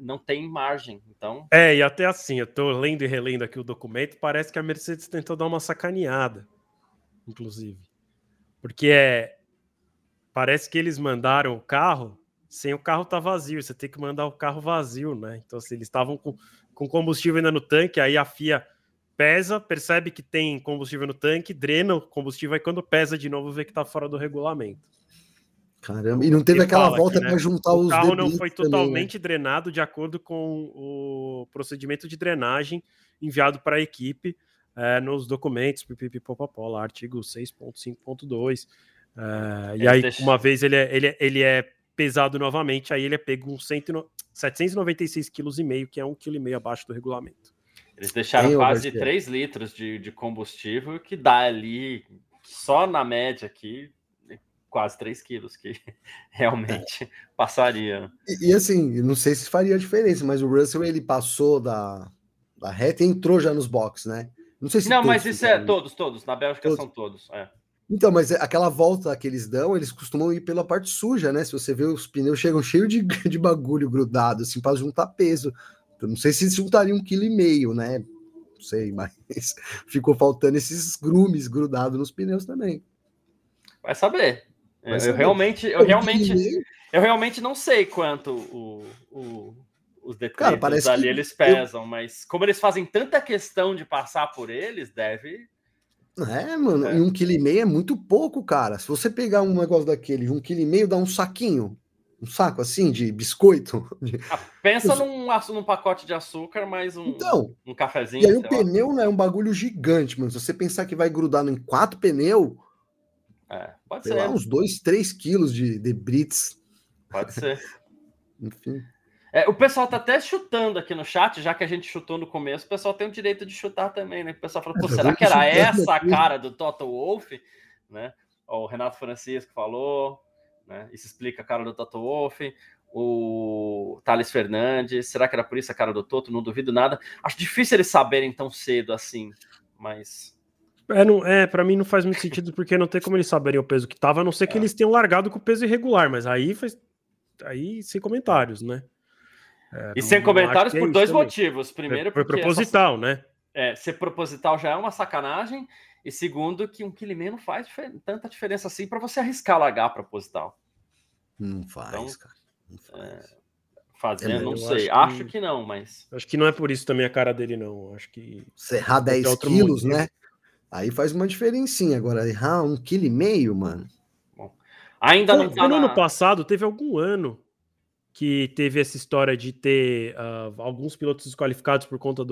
[SPEAKER 2] não tem margem. Então...
[SPEAKER 3] e até assim, eu tô lendo e relendo aqui o documento, parece que a Mercedes tentou dar uma sacaneada, inclusive. Porque parece que eles mandaram o carro sem o carro estar vazio. Você tem que mandar o carro vazio, né? Então, assim, eles estavam com combustível ainda no tanque, aí a FIA pesa, percebe que tem combustível no tanque, drena o combustível, e quando pesa de novo, vê que tá fora do regulamento.
[SPEAKER 4] Caramba, e não teve aquela volta para juntar os
[SPEAKER 3] carro não
[SPEAKER 4] debritos
[SPEAKER 3] foi
[SPEAKER 4] também,
[SPEAKER 3] totalmente drenado de acordo com o procedimento de drenagem enviado para a equipe nos documentos, lá, artigo 6.5.2. E aí, uma vez ele é pesado novamente, aí ele é pego com 796,5 kg, que é 1,5 kg abaixo do regulamento.
[SPEAKER 2] Eles deixaram quase 3 litros de combustível, que dá ali, só na média aqui, quase 3 quilos, que realmente passaria.
[SPEAKER 4] E assim, não sei se faria diferença, mas o Russell, ele passou da reta e entrou já nos boxes, né? Não sei se
[SPEAKER 2] mas isso é todos. Na Bélgica são todos,
[SPEAKER 4] Então, mas aquela volta que eles dão, eles costumam ir pela parte suja, né? Se você vê, os pneus chegam cheios de bagulho grudado, assim, para juntar peso. Eu não sei se juntaria 1,5 kg, né? Não sei, mas ficou faltando esses grumes grudados nos pneus também.
[SPEAKER 2] Vai saber. Eu realmente não sei quanto os detritos ali eles pesam, mas como eles fazem tanta questão de passar por eles, deve...
[SPEAKER 4] Mano, e 1,5 kg é muito pouco, cara. Se você pegar um negócio daquele, 1,5 kg, dá um saquinho, um saco assim de biscoito.
[SPEAKER 2] Pensa num pacote de açúcar, mais um cafezinho.
[SPEAKER 4] E aí o pneu, né, é um bagulho gigante, mano. Se você pensar que vai grudar em 4 pneus,
[SPEAKER 2] pode
[SPEAKER 4] sei
[SPEAKER 2] ser.
[SPEAKER 4] lá, uns 2, 3 quilos de brits.
[SPEAKER 2] Pode ser.
[SPEAKER 4] Enfim.
[SPEAKER 2] O pessoal tá até chutando aqui no chat, já que a gente chutou no começo, o pessoal tem o direito de chutar também, né? O pessoal falou, pô, será que era essa a cara do Toto Wolff? Né? O Renato Francisco falou, né? Isso explica a cara do Toto Wolff. O Thales Fernandes, será que era por isso a cara do Toto? Não duvido nada. Acho difícil eles saberem tão cedo assim, mas...
[SPEAKER 3] Pra mim não faz muito sentido, porque não tem como eles saberem o peso que tava, a não ser que eles tenham largado com o peso irregular, mas aí sem comentários, né?
[SPEAKER 2] Sem comentários por 2 motivos. Primeiro,
[SPEAKER 3] foi proposital, né?
[SPEAKER 2] Ser proposital já é uma sacanagem, e segundo, que 1,5 kg não faz tanta diferença assim para você arriscar largar proposital.
[SPEAKER 4] Não faz, então, cara. Não faz.
[SPEAKER 2] Fazendo, não sei. Acho que não, mas...
[SPEAKER 3] Acho que não é por isso também a cara dele, não. Acho que...
[SPEAKER 4] Se errar 10 quilos, né? Aí faz uma diferencinha. Agora, errar 1,5 kg, mano.
[SPEAKER 2] Bom, ainda não tá
[SPEAKER 3] no ano passado, teve algum ano que teve essa história de ter alguns pilotos desqualificados por conta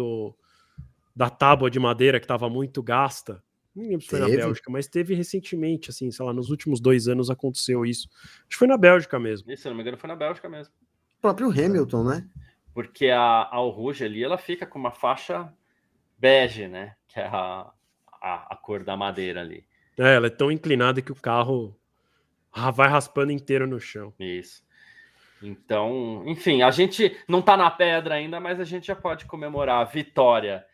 [SPEAKER 3] da tábua de madeira que estava muito gasta. Não lembro se foi na Bélgica, mas teve recentemente, assim, sei lá, nos últimos 2 anos aconteceu isso. Acho que foi na Bélgica mesmo.
[SPEAKER 2] Isso, se não me engano, foi na Bélgica mesmo.
[SPEAKER 4] O próprio Hamilton, né?
[SPEAKER 2] Porque a Al Rouge ali, ela fica com uma faixa bege, né? Que é a cor da madeira ali.
[SPEAKER 3] Ela é tão inclinada que o carro vai raspando inteiro no chão.
[SPEAKER 2] Isso. Então, enfim, a gente não tá na pedra ainda, mas a gente já pode comemorar a vitória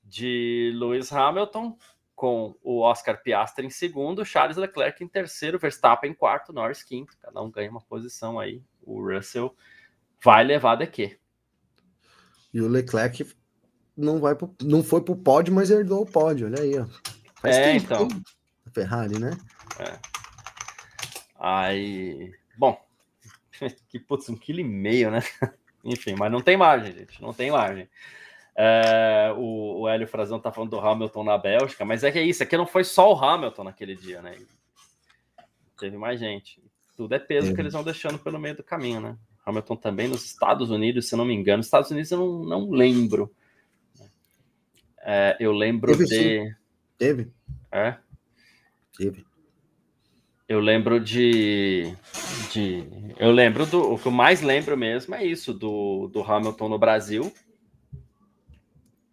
[SPEAKER 2] de Lewis Hamilton com o Oscar Piastri em segundo, Charles Leclerc em terceiro, Verstappen em quarto, Norris quinto. Cada um ganha uma posição aí. O Russell vai levar daqui.
[SPEAKER 4] E o Leclerc não foi pro pódio, mas herdou o pódio. Olha aí, ó.
[SPEAKER 2] Faz tempo, então.
[SPEAKER 4] A Ferrari, né?
[SPEAKER 2] Aí, bom, que putz, 1,5 kg, né? Enfim, mas não tem margem, gente. Não tem margem. O Hélio Frazão tá falando do Hamilton na Bélgica, mas é isso. Aqui não foi só o Hamilton naquele dia, né? Teve mais gente. Tudo é peso que eles vão deixando pelo meio do caminho, né? Hamilton também nos Estados Unidos, se eu não me engano. Nos Estados Unidos eu não lembro. Eu lembro de...
[SPEAKER 4] Teve?
[SPEAKER 2] Teve. Eu lembro eu lembro o que eu mais lembro mesmo é isso, do Hamilton no Brasil,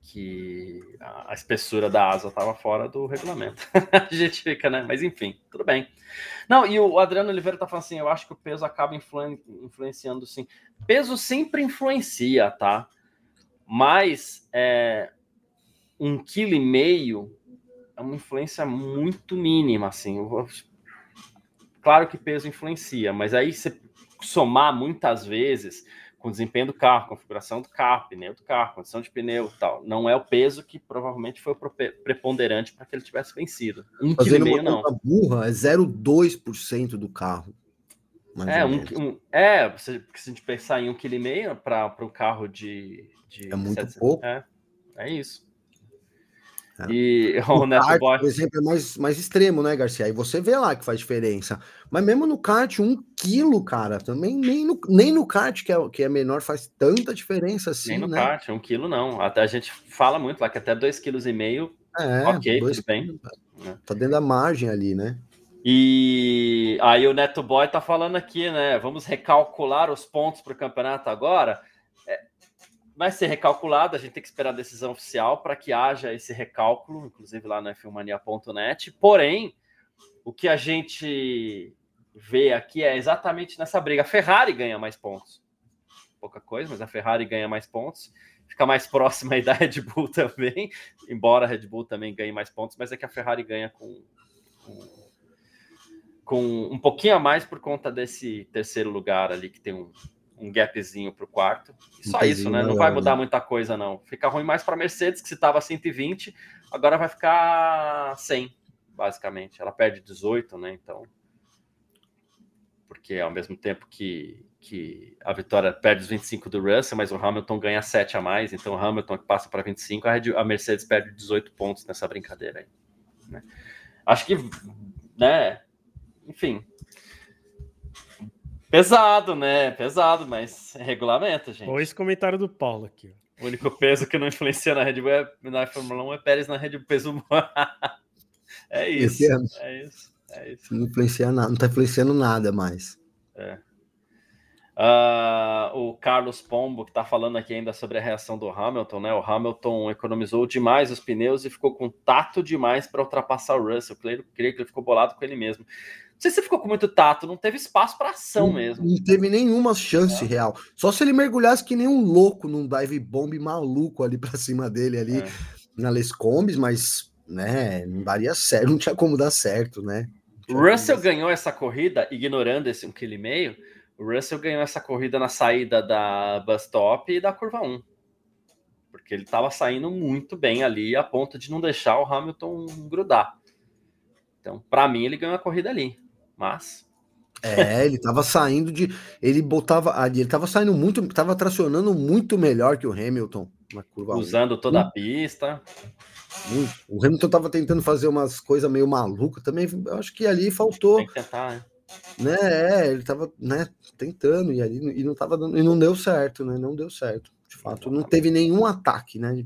[SPEAKER 2] que a espessura da asa estava fora do regulamento. A gente fica, né? Mas enfim, tudo bem. Não, e o Adriano Oliveira tá falando assim, eu acho que o peso acaba influenciando, sim. Peso sempre influencia, tá? Mas 1,5 kg é uma influência muito mínima, assim. Claro que peso influencia, mas aí você somar muitas vezes com o desempenho do carro, configuração do carro, pneu do carro, condição de pneu e tal, não é o peso que provavelmente foi preponderante para que ele tivesse vencido. 1,5 kg não.
[SPEAKER 4] A burra é 0,2% do carro.
[SPEAKER 2] Se a gente pensar em 1,5 kg para um carro de
[SPEAKER 4] é muito pouco.
[SPEAKER 2] É isso. E o Neto
[SPEAKER 4] kart,
[SPEAKER 2] Boy,
[SPEAKER 4] por exemplo, é mais extremo, né, Garcia? Aí você vê lá que faz diferença. Mas mesmo no kart, 1 quilo, cara, também nem no kart, que é menor, faz tanta diferença assim,
[SPEAKER 2] nem no
[SPEAKER 4] né?
[SPEAKER 2] kart, 1 quilo não. Até a gente fala muito lá que até 2,5 kg, ok,
[SPEAKER 4] 2
[SPEAKER 2] tudo bem.
[SPEAKER 4] quilos, tá dentro da margem ali, né?
[SPEAKER 2] E aí o Neto Boy tá falando aqui, né? Vamos recalcular os pontos para o campeonato agora. Vai ser recalculado, a gente tem que esperar a decisão oficial para que haja esse recálculo, inclusive lá no F1mania.net. Porém, o que a gente vê aqui é exatamente nessa briga. A Ferrari ganha mais pontos. Pouca coisa, mas a Ferrari ganha mais pontos. Fica mais próxima aí da Red Bull também, embora a Red Bull também ganhe mais pontos, mas é que a Ferrari ganha com um pouquinho a mais por conta desse terceiro lugar ali, que tem um gapzinho para o quarto. E só isso, né? Não vai mudar muita coisa, não. Fica ruim mais para a Mercedes, que se estava 120, agora vai ficar 100, basicamente. Ela perde 18, né? Então, porque ao mesmo tempo que a vitória perde os 25 do Russell, mas o Hamilton ganha 7 a mais, então o Hamilton que passa para 25, a Mercedes perde 18 pontos nessa brincadeira aí, né? Acho que, né? Enfim, pesado, né? Pesado, mas é regulamento, gente.
[SPEAKER 3] Olha esse comentário do Paulo aqui.
[SPEAKER 2] O único peso que não influencia na Red Bull na Fórmula 1 é Pérez na Red Bull, peso é isso, é isso.
[SPEAKER 4] Não influencia nada, não tá influenciando nada mais.
[SPEAKER 2] O Carlos Pombo, que tá falando aqui ainda sobre a reação do Hamilton, né? O Hamilton economizou demais os pneus e ficou com tato demais para ultrapassar o Russell. Eu creio que ele ficou bolado com ele mesmo. Não sei se ficou com muito tato, não teve espaço para ação mesmo.
[SPEAKER 4] Não teve nenhuma chance real. Só se ele mergulhasse que nem um louco num dive bomb maluco ali para cima dele, ali na Les Combis, mas, né, não daria certo, não tinha como dar certo, né?
[SPEAKER 2] Russell ganhou essa corrida, ignorando esse 1,5 kg. O Russell ganhou essa corrida na saída da bus stop e da curva 1. Porque ele estava saindo muito bem ali, a ponto de não deixar o Hamilton grudar. Então, para mim, ele ganhou a corrida ali. Mas...
[SPEAKER 4] ele tava saindo de... Ele tava saindo muito... Tava tracionando muito melhor que o Hamilton na curva 1.
[SPEAKER 2] Usando toda a pista.
[SPEAKER 4] Muito. O Hamilton tava tentando fazer umas coisas meio malucas também. Eu acho que ali faltou...
[SPEAKER 2] Tem que tentar, né?
[SPEAKER 4] Ele tava, né, tentando e ali e não tava dando, e não deu certo, né? Não deu certo. De fato, não teve nenhum ataque, né?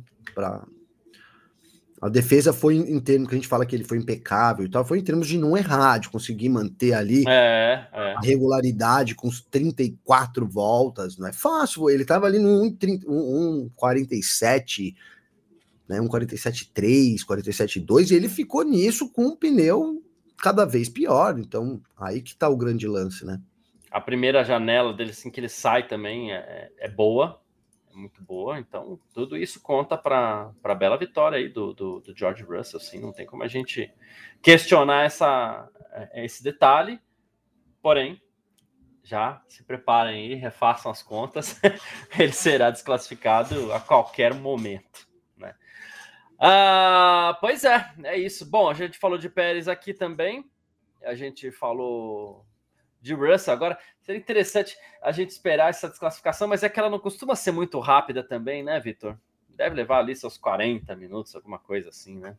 [SPEAKER 4] A defesa foi em termos que a gente fala que ele foi impecável e tal, foi em termos de não errar, de conseguir manter ali a regularidade com os 34 voltas. Não é fácil, ele tava ali no 1,47, né? 1,47,3, 47,2, e ele ficou nisso com um pneu cada vez pior. Então, aí que tá o grande lance, né?
[SPEAKER 2] A primeira janela dele, assim que ele sai também, é boa. Muito boa, então tudo isso conta para a bela vitória aí do George Russell, assim, não tem como a gente questionar esse detalhe, porém, já se preparem aí, refaçam as contas, ele será desclassificado a qualquer momento, né? Pois é isso. Bom, a gente falou de Pérez aqui também, a gente falou de Russell. Agora, seria interessante a gente esperar essa desclassificação, mas é que ela não costuma ser muito rápida também, né, Vitor? Deve levar ali seus 40 minutos, alguma coisa assim, né?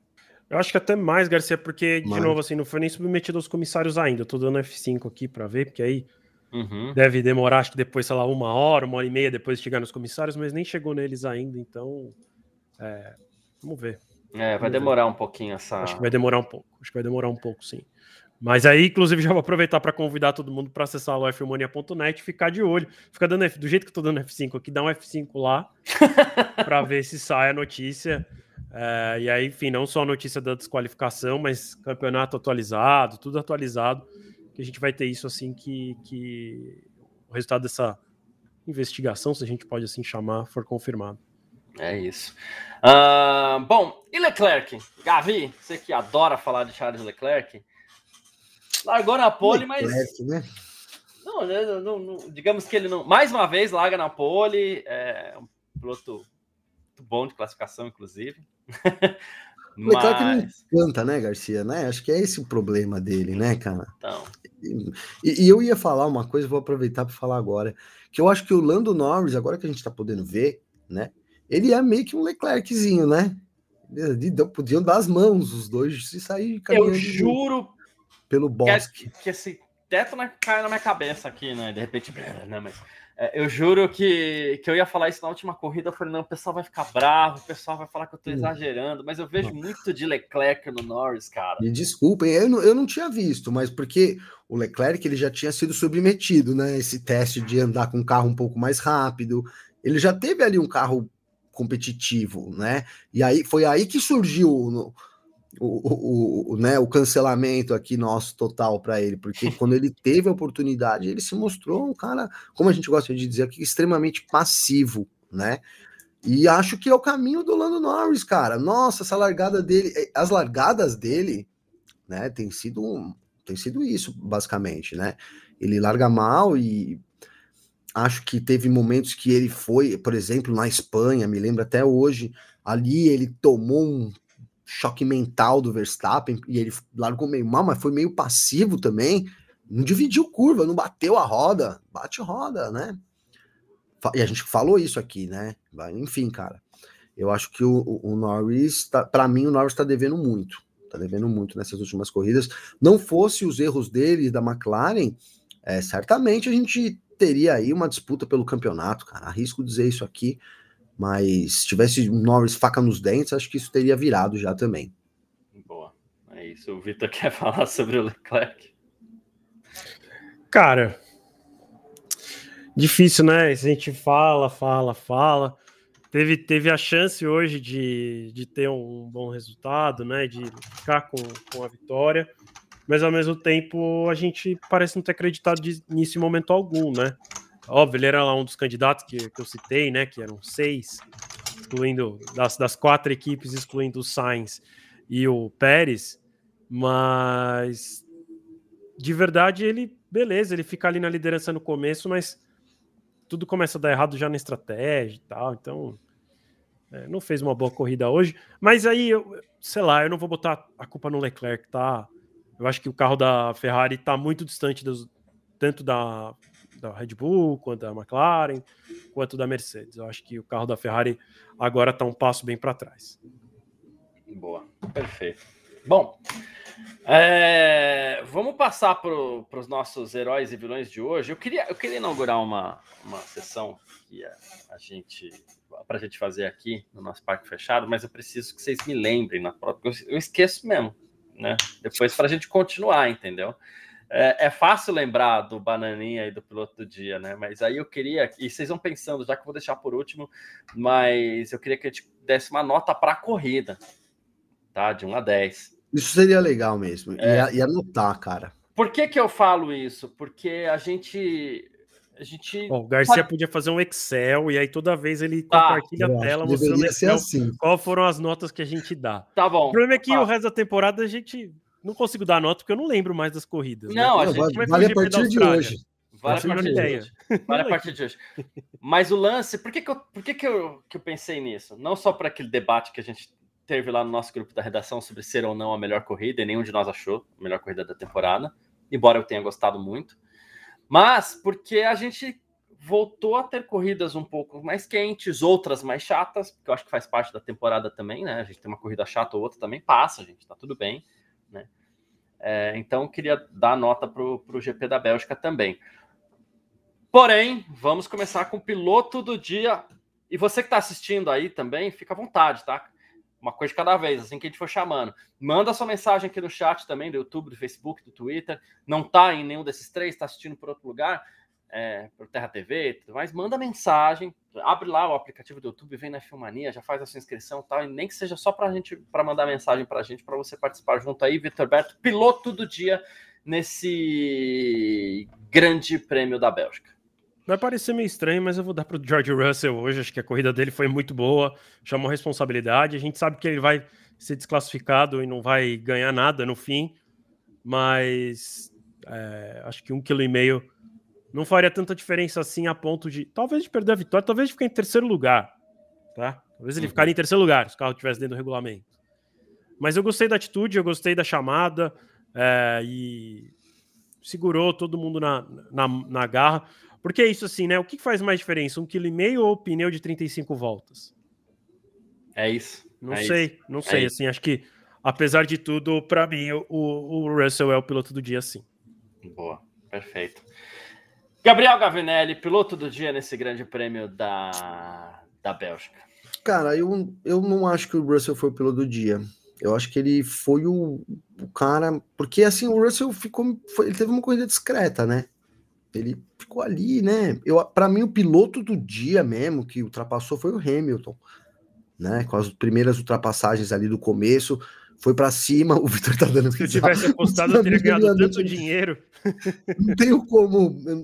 [SPEAKER 3] Eu acho que até mais, Garcia, porque, de novo, assim, não foi nem submetido aos comissários ainda. Eu tô dando F5 aqui para ver, porque aí deve demorar, acho que depois, sei lá, 1 hora e meia depois de chegar nos comissários, mas nem chegou neles ainda, então vamos ver.
[SPEAKER 2] Vai demorar um pouquinho essa...
[SPEAKER 3] Acho que vai demorar um pouco, sim. Mas aí, inclusive, já vou aproveitar para convidar todo mundo para acessar o F1mania.net e ficar de olho. Fica dando do jeito que eu tô dando F5 aqui, dá um F5 lá para ver se sai a notícia. E aí, enfim, não só a notícia da desqualificação, mas campeonato atualizado, tudo atualizado, que a gente vai ter isso assim que o resultado dessa investigação, se a gente pode assim chamar, for confirmado.
[SPEAKER 2] É isso. Bom, e Leclerc? Gavi, você que adora falar de Charles Leclerc, largou na pole, mas...
[SPEAKER 4] Né?
[SPEAKER 2] Não, digamos que ele não... Mais uma vez, larga na pole. É um piloto muito bom de classificação, inclusive.
[SPEAKER 4] O Leclerc não encanta, né, Garcia? Né? Acho que é esse o problema dele, né, cara?
[SPEAKER 2] Então...
[SPEAKER 4] E eu ia falar uma coisa, vou aproveitar para falar agora, que eu acho que o Lando Norris, agora que a gente tá podendo ver, né, ele é meio que um Leclerczinho, né? Podiam dar as mãos, os dois, e sair caminhando.
[SPEAKER 2] Eu juro
[SPEAKER 4] pelo bosque.
[SPEAKER 2] Que esse teto cai na minha cabeça aqui, né? De repente, né? Mas eu juro que eu ia falar isso na última corrida. Eu falei, não, o pessoal vai ficar bravo, o pessoal vai falar que eu tô exagerando, mas eu vejo muito de Leclerc no Norris, cara.
[SPEAKER 4] Me desculpem, eu não tinha visto, mas porque o Leclerc ele já tinha sido submetido, né? Esse teste de andar com um carro um pouco mais rápido. Ele já teve ali um carro competitivo, né? E aí foi aí que surgiu o cancelamento aqui nosso total para ele, porque quando ele teve a oportunidade, ele se mostrou um cara, como a gente gosta de dizer aqui, extremamente passivo, né? E acho que é o caminho do Lando Norris, cara. Nossa, essa largada dele, as largadas dele, né, tem sido isso, basicamente, né? Ele larga mal e acho que teve momentos que ele foi, por exemplo, na Espanha, me lembro até hoje, ali ele tomou um choque mental do Verstappen e ele largou meio mal, mas foi meio passivo também, não dividiu curva, não bateu a roda, bate roda, né? E a gente falou isso aqui, né? Enfim, cara, eu acho que o Norris, para mim, o Norris tá devendo muito nessas últimas corridas. Não fosse os erros dele e da McLaren, certamente a gente teria aí uma disputa pelo campeonato, cara. Arrisco dizer isso aqui, mas se tivesse o Norris faca nos dentes, acho que isso teria virado já também.
[SPEAKER 2] Boa, é isso. O Vitor quer falar sobre o Leclerc?
[SPEAKER 3] Cara, difícil, né? A gente fala. Teve a chance hoje de ter um bom resultado, né? De ficar com a vitória, mas ao mesmo tempo a gente parece não ter acreditado nisso em momento algum, né? Óbvio, ele era lá um dos candidatos que eu citei, né? Que eram 6, excluindo das 4 equipes, excluindo o Sainz e o Pérez, mas de verdade ele fica ali na liderança no começo, mas tudo começa a dar errado já na estratégia e tal, então não fez uma boa corrida hoje, mas aí, eu não vou botar a culpa no Leclerc, tá? Eu acho que o carro da Ferrari tá muito distante tanto da Red Bull, quanto da McLaren, quanto da Mercedes. Eu acho que o carro da Ferrari agora tá um passo bem para trás.
[SPEAKER 2] Boa, perfeito. Bom, vamos passar para os nossos heróis e vilões de hoje. Eu queria inaugurar uma sessão que para a gente fazer aqui no nosso Parque Fechado, mas eu preciso que vocês me lembrem na própria. Eu esqueço mesmo, né? Depois para a gente continuar, entendeu? É fácil lembrar do Bananinha e do piloto do dia, né? Mas aí eu queria, e vocês vão pensando, já que eu vou deixar por último, mas eu queria que a gente desse uma nota para a corrida, tá? De 1 a 10.
[SPEAKER 4] Isso seria legal mesmo. E anotar, cara.
[SPEAKER 2] Por que eu falo isso? Porque a gente...
[SPEAKER 3] O Garcia podia fazer um Excel e aí toda vez ele compartilha a tela mostrando no Excel qual foram as notas que a gente dá.
[SPEAKER 2] Tá bom.
[SPEAKER 3] O problema é que o resto da temporada a gente não consigo dar nota porque eu não lembro mais das corridas.
[SPEAKER 2] Não,
[SPEAKER 3] né?
[SPEAKER 2] a gente
[SPEAKER 4] vale a partir de hoje.
[SPEAKER 2] Vale a partir de hoje. Mas o lance... Por que eu pensei nisso? Não só para aquele debate que a gente teve lá no nosso grupo da redação sobre ser ou não a melhor corrida, e nenhum de nós achou a melhor corrida da temporada, embora eu tenha gostado muito, mas porque a gente voltou a ter corridas um pouco mais quentes, outras mais chatas, porque eu acho que faz parte da temporada também, né? A gente tem uma corrida chata ou outra também, passa, gente, tá tudo bem, né? Então, eu queria dar nota pro GP da Bélgica também. Porém, vamos começar com o piloto do dia. E você que está assistindo aí também, fica à vontade, tá? Uma coisa de cada vez, assim que a gente for chamando. Manda sua mensagem aqui no chat também, do YouTube, do Facebook, do Twitter. Não tá em nenhum desses 3, está assistindo por outro lugar, por Terra TV e tudo mais. Manda mensagem, abre lá o aplicativo do YouTube, vem na Filmania, já faz a sua inscrição e tal, e nem que seja só para mandar mensagem pra gente, para você participar junto aí, Vitor Berto, piloto do dia nesse grande prêmio da Bélgica.
[SPEAKER 3] Vai parecer meio estranho, mas eu vou dar pro George Russell hoje. Acho que a corrida dele foi muito boa, chamou responsabilidade. A gente sabe que ele vai ser desclassificado e não vai ganhar nada no fim, mas acho que 1,5 kg não faria tanta diferença assim a ponto de, talvez, de perder a vitória, talvez de ficar em terceiro lugar, tá? Talvez ele ficaria em terceiro lugar se o carro estivesse dentro do regulamento. Mas eu gostei da atitude, eu gostei da chamada e segurou todo mundo na garra. Porque é isso assim, né? O que faz mais diferença? 1,5 kg ou pneu de 35 voltas?
[SPEAKER 2] É isso.
[SPEAKER 3] Não sei. Assim, acho que, apesar de tudo, para mim, o Russell é o piloto do dia, sim.
[SPEAKER 2] Boa, perfeito. Gabriel Gavinelli, piloto do dia nesse grande prêmio da Bélgica.
[SPEAKER 4] Cara, eu não acho que o Russell foi o piloto do dia. Eu acho que ele foi o cara... Porque, assim, o Russell ele teve uma corrida discreta, né? Ele ficou ali, né? Para mim, o piloto do dia mesmo que ultrapassou foi o Hamilton, né? Com as primeiras ultrapassagens ali do começo, foi para cima. O Vitor tá dando
[SPEAKER 3] risada. Se eu tivesse apostado, eu teria ganhado tanto dinheiro.
[SPEAKER 4] Eu não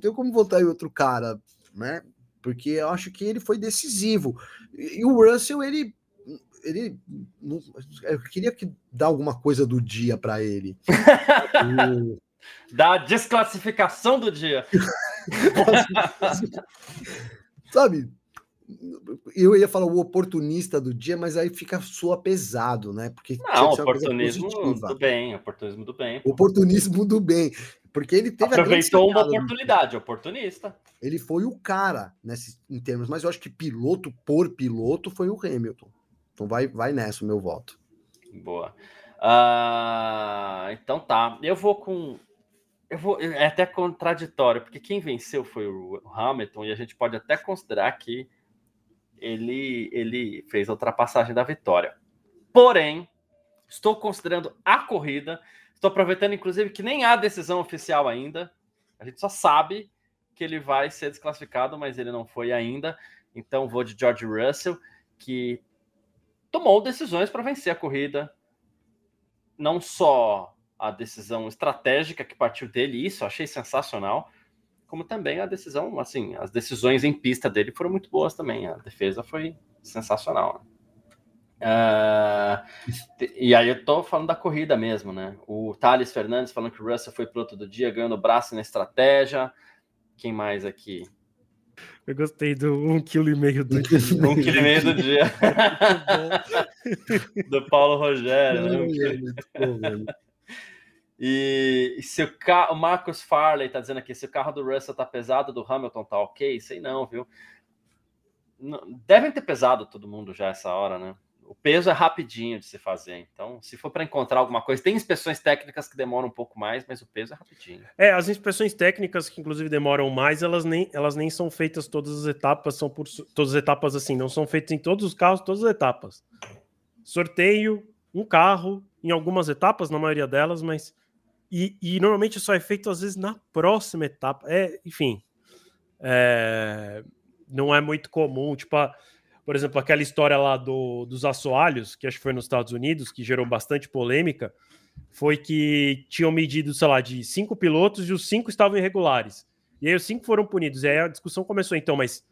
[SPEAKER 4] tenho como votar em outro cara, né? Porque eu acho que ele foi decisivo. E o Russell, ele eu queria dar alguma coisa do dia para ele.
[SPEAKER 2] Da desclassificação do dia.
[SPEAKER 4] Sabe? Eu ia falar o oportunista do dia, mas aí soa pesado, né? Porque
[SPEAKER 2] não, oportunismo do bem, oportunismo do bem.
[SPEAKER 4] Oportunismo do bem. Porque ele teve
[SPEAKER 2] aproveitou uma oportunidade, oportunista.
[SPEAKER 4] Ele foi o cara em termos, mas eu acho que piloto por piloto foi o Hamilton. Então vai nessa o meu voto.
[SPEAKER 2] Boa. Então tá. É até contraditório, porque quem venceu foi o Hamilton, e a gente pode até considerar que ele fez a ultrapassagem da vitória. Porém, estou considerando a corrida, estou aproveitando, inclusive, que nem há decisão oficial ainda. A gente só sabe que ele vai ser desclassificado, mas ele não foi ainda. Então, vou de George Russell, que tomou decisões para vencer a corrida. Não só a decisão estratégica que partiu dele, isso eu achei sensacional, como também a decisão, assim, as decisões em pista dele foram muito boas também. A defesa foi sensacional. E aí eu tô falando da corrida mesmo, né? O Thales Fernandes falando que o Russell foi piloto do dia, ganhando o braço na estratégia. Quem mais aqui?
[SPEAKER 3] Eu gostei do 1,5 kg do dia.
[SPEAKER 2] 1,5 kg do dia. Do Paulo Rogério, né?
[SPEAKER 4] Muito bom, velho.
[SPEAKER 2] E se o Marcos Farley tá dizendo aqui, se o carro do Russell tá pesado, do Hamilton tá ok? Sei não, viu? Devem ter pesado todo mundo já essa hora, né? O peso é rapidinho de se fazer. Então, se for para encontrar alguma coisa, tem inspeções técnicas que demoram um pouco mais, mas o peso é rapidinho.
[SPEAKER 3] As inspeções técnicas que inclusive demoram mais, elas nem são feitas todas as etapas, todas as etapas assim, não são feitas em todos os carros, todas as etapas. Sorteio, um carro, em algumas etapas, na maioria delas, mas e normalmente só é feito às vezes na próxima etapa. Enfim, não é muito comum, tipo, por exemplo, aquela história lá dos assoalhos, que acho que foi nos Estados Unidos, que gerou bastante polêmica, foi que tinham medido, sei lá, de 5 pilotos e os 5 estavam irregulares. E aí os 5 foram punidos. E aí a discussão começou, então, mas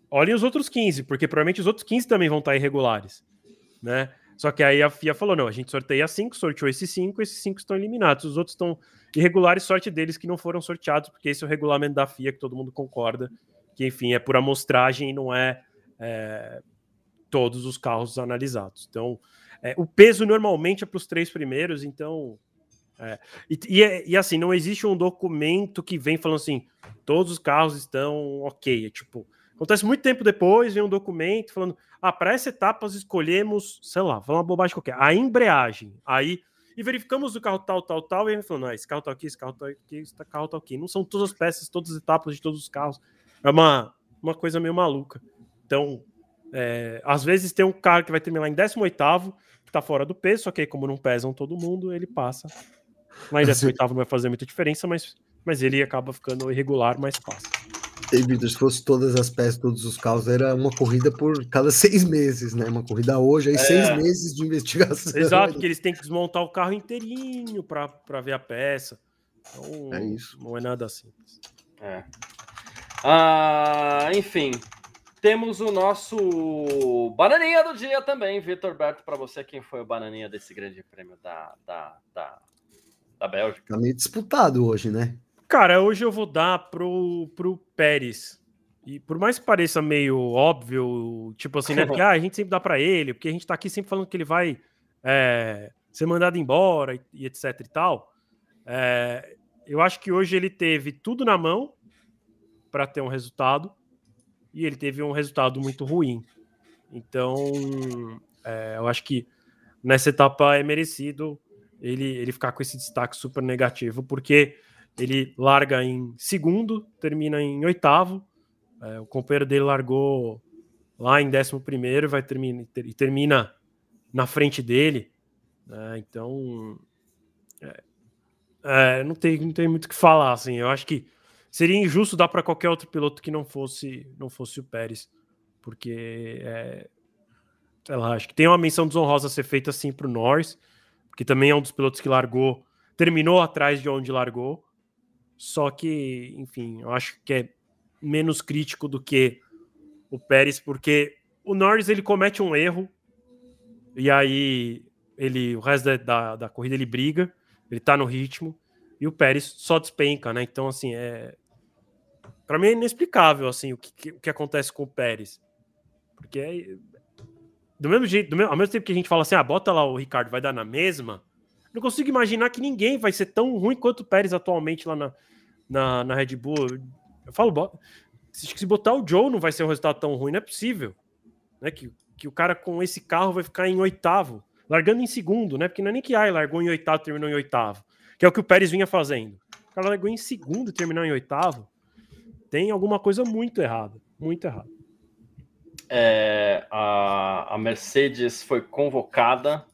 [SPEAKER 3] olhem os outros 15, porque provavelmente os outros 15 também vão estar irregulares, né? Só que aí a FIA falou, não, a gente sorteia 5, sorteou esses 5 estão eliminados. Os outros estão irregulares, sorte deles que não foram sorteados, porque esse é o regulamento da FIA, que todo mundo concorda, que, enfim, é por amostragem e não é todos os carros analisados. Então, o peso normalmente é para os 3 primeiros, então... E assim, não existe um documento que vem falando assim, todos os carros estão ok. Tipo, acontece muito tempo depois, vem um documento falando, para essa etapa nós escolhemos, sei lá, vou falar uma bobagem qualquer, a embreagem. Aí, e verificamos o carro tal, e ele falou, não, esse carro tá aqui, esse carro tá aqui, esse carro tá aqui. Não são todas as peças, todas as etapas de todos os carros. É uma coisa meio maluca. Então, às vezes tem um cara que vai terminar em 18º, que tá fora do peso, só que aí, como não pesam todo mundo, ele passa. Mas 18º não vai fazer muita diferença, mas ele acaba ficando irregular, mas passa.
[SPEAKER 4] E, Vitor, se fosse todas as peças, todos os carros, era uma corrida por cada 6 meses, né? Uma corrida hoje, aí 6 meses de investigação.
[SPEAKER 3] Exato, porque eles têm que desmontar o carro inteirinho para ver a peça. Então,
[SPEAKER 4] isso.
[SPEAKER 3] Não é nada simples.
[SPEAKER 2] Enfim, temos o nosso Bananinha do dia também, Vitor Berto, para você, quem foi o Bananinha desse grande prêmio da Bélgica?
[SPEAKER 4] Tá meio disputado hoje, né?
[SPEAKER 3] Cara, hoje eu vou dar pro Pérez. E por mais que pareça meio óbvio, tipo assim, né? Porque a gente sempre dá para ele, porque a gente tá aqui sempre falando que ele vai ser mandado embora e etc e tal. Eu acho que hoje ele teve tudo na mão para ter um resultado, e ele teve um resultado muito ruim. Então, eu acho que nessa etapa é merecido ele ficar com esse destaque super negativo, porque ele larga em segundo, termina em oitavo. O companheiro dele largou lá em 11º e termina na frente dele. Então, não tem muito o que falar. Assim, eu acho que seria injusto dar para qualquer outro piloto que não fosse o Pérez, porque sei lá, acho que tem uma menção desonrosa a ser feita assim para o Norris, que também é um dos pilotos que terminou atrás de onde largou. Só que, enfim, eu acho que é menos crítico do que o Pérez, porque o Norris ele comete um erro e aí o resto da corrida ele briga, ele tá no ritmo, e o Pérez só despenca, né? Então, assim, para mim é inexplicável assim, o que acontece com o Pérez. Porque do mesmo jeito, ao mesmo tempo que a gente fala assim, bota lá o Ricardo, vai dar na mesma, não consigo imaginar que ninguém vai ser tão ruim quanto o Pérez atualmente lá na Red Bull. Eu falo, se botar o Joe não vai ser um resultado tão ruim, não é possível, né? Que o cara com esse carro vai ficar em oitavo, largando em segundo, né? Porque não é nem que largou em oitavo, terminou em oitavo, que é o que o Pérez vinha fazendo. O cara largou em segundo e terminou em oitavo. Tem alguma coisa muito errada, muito errada.
[SPEAKER 2] A Mercedes foi convocada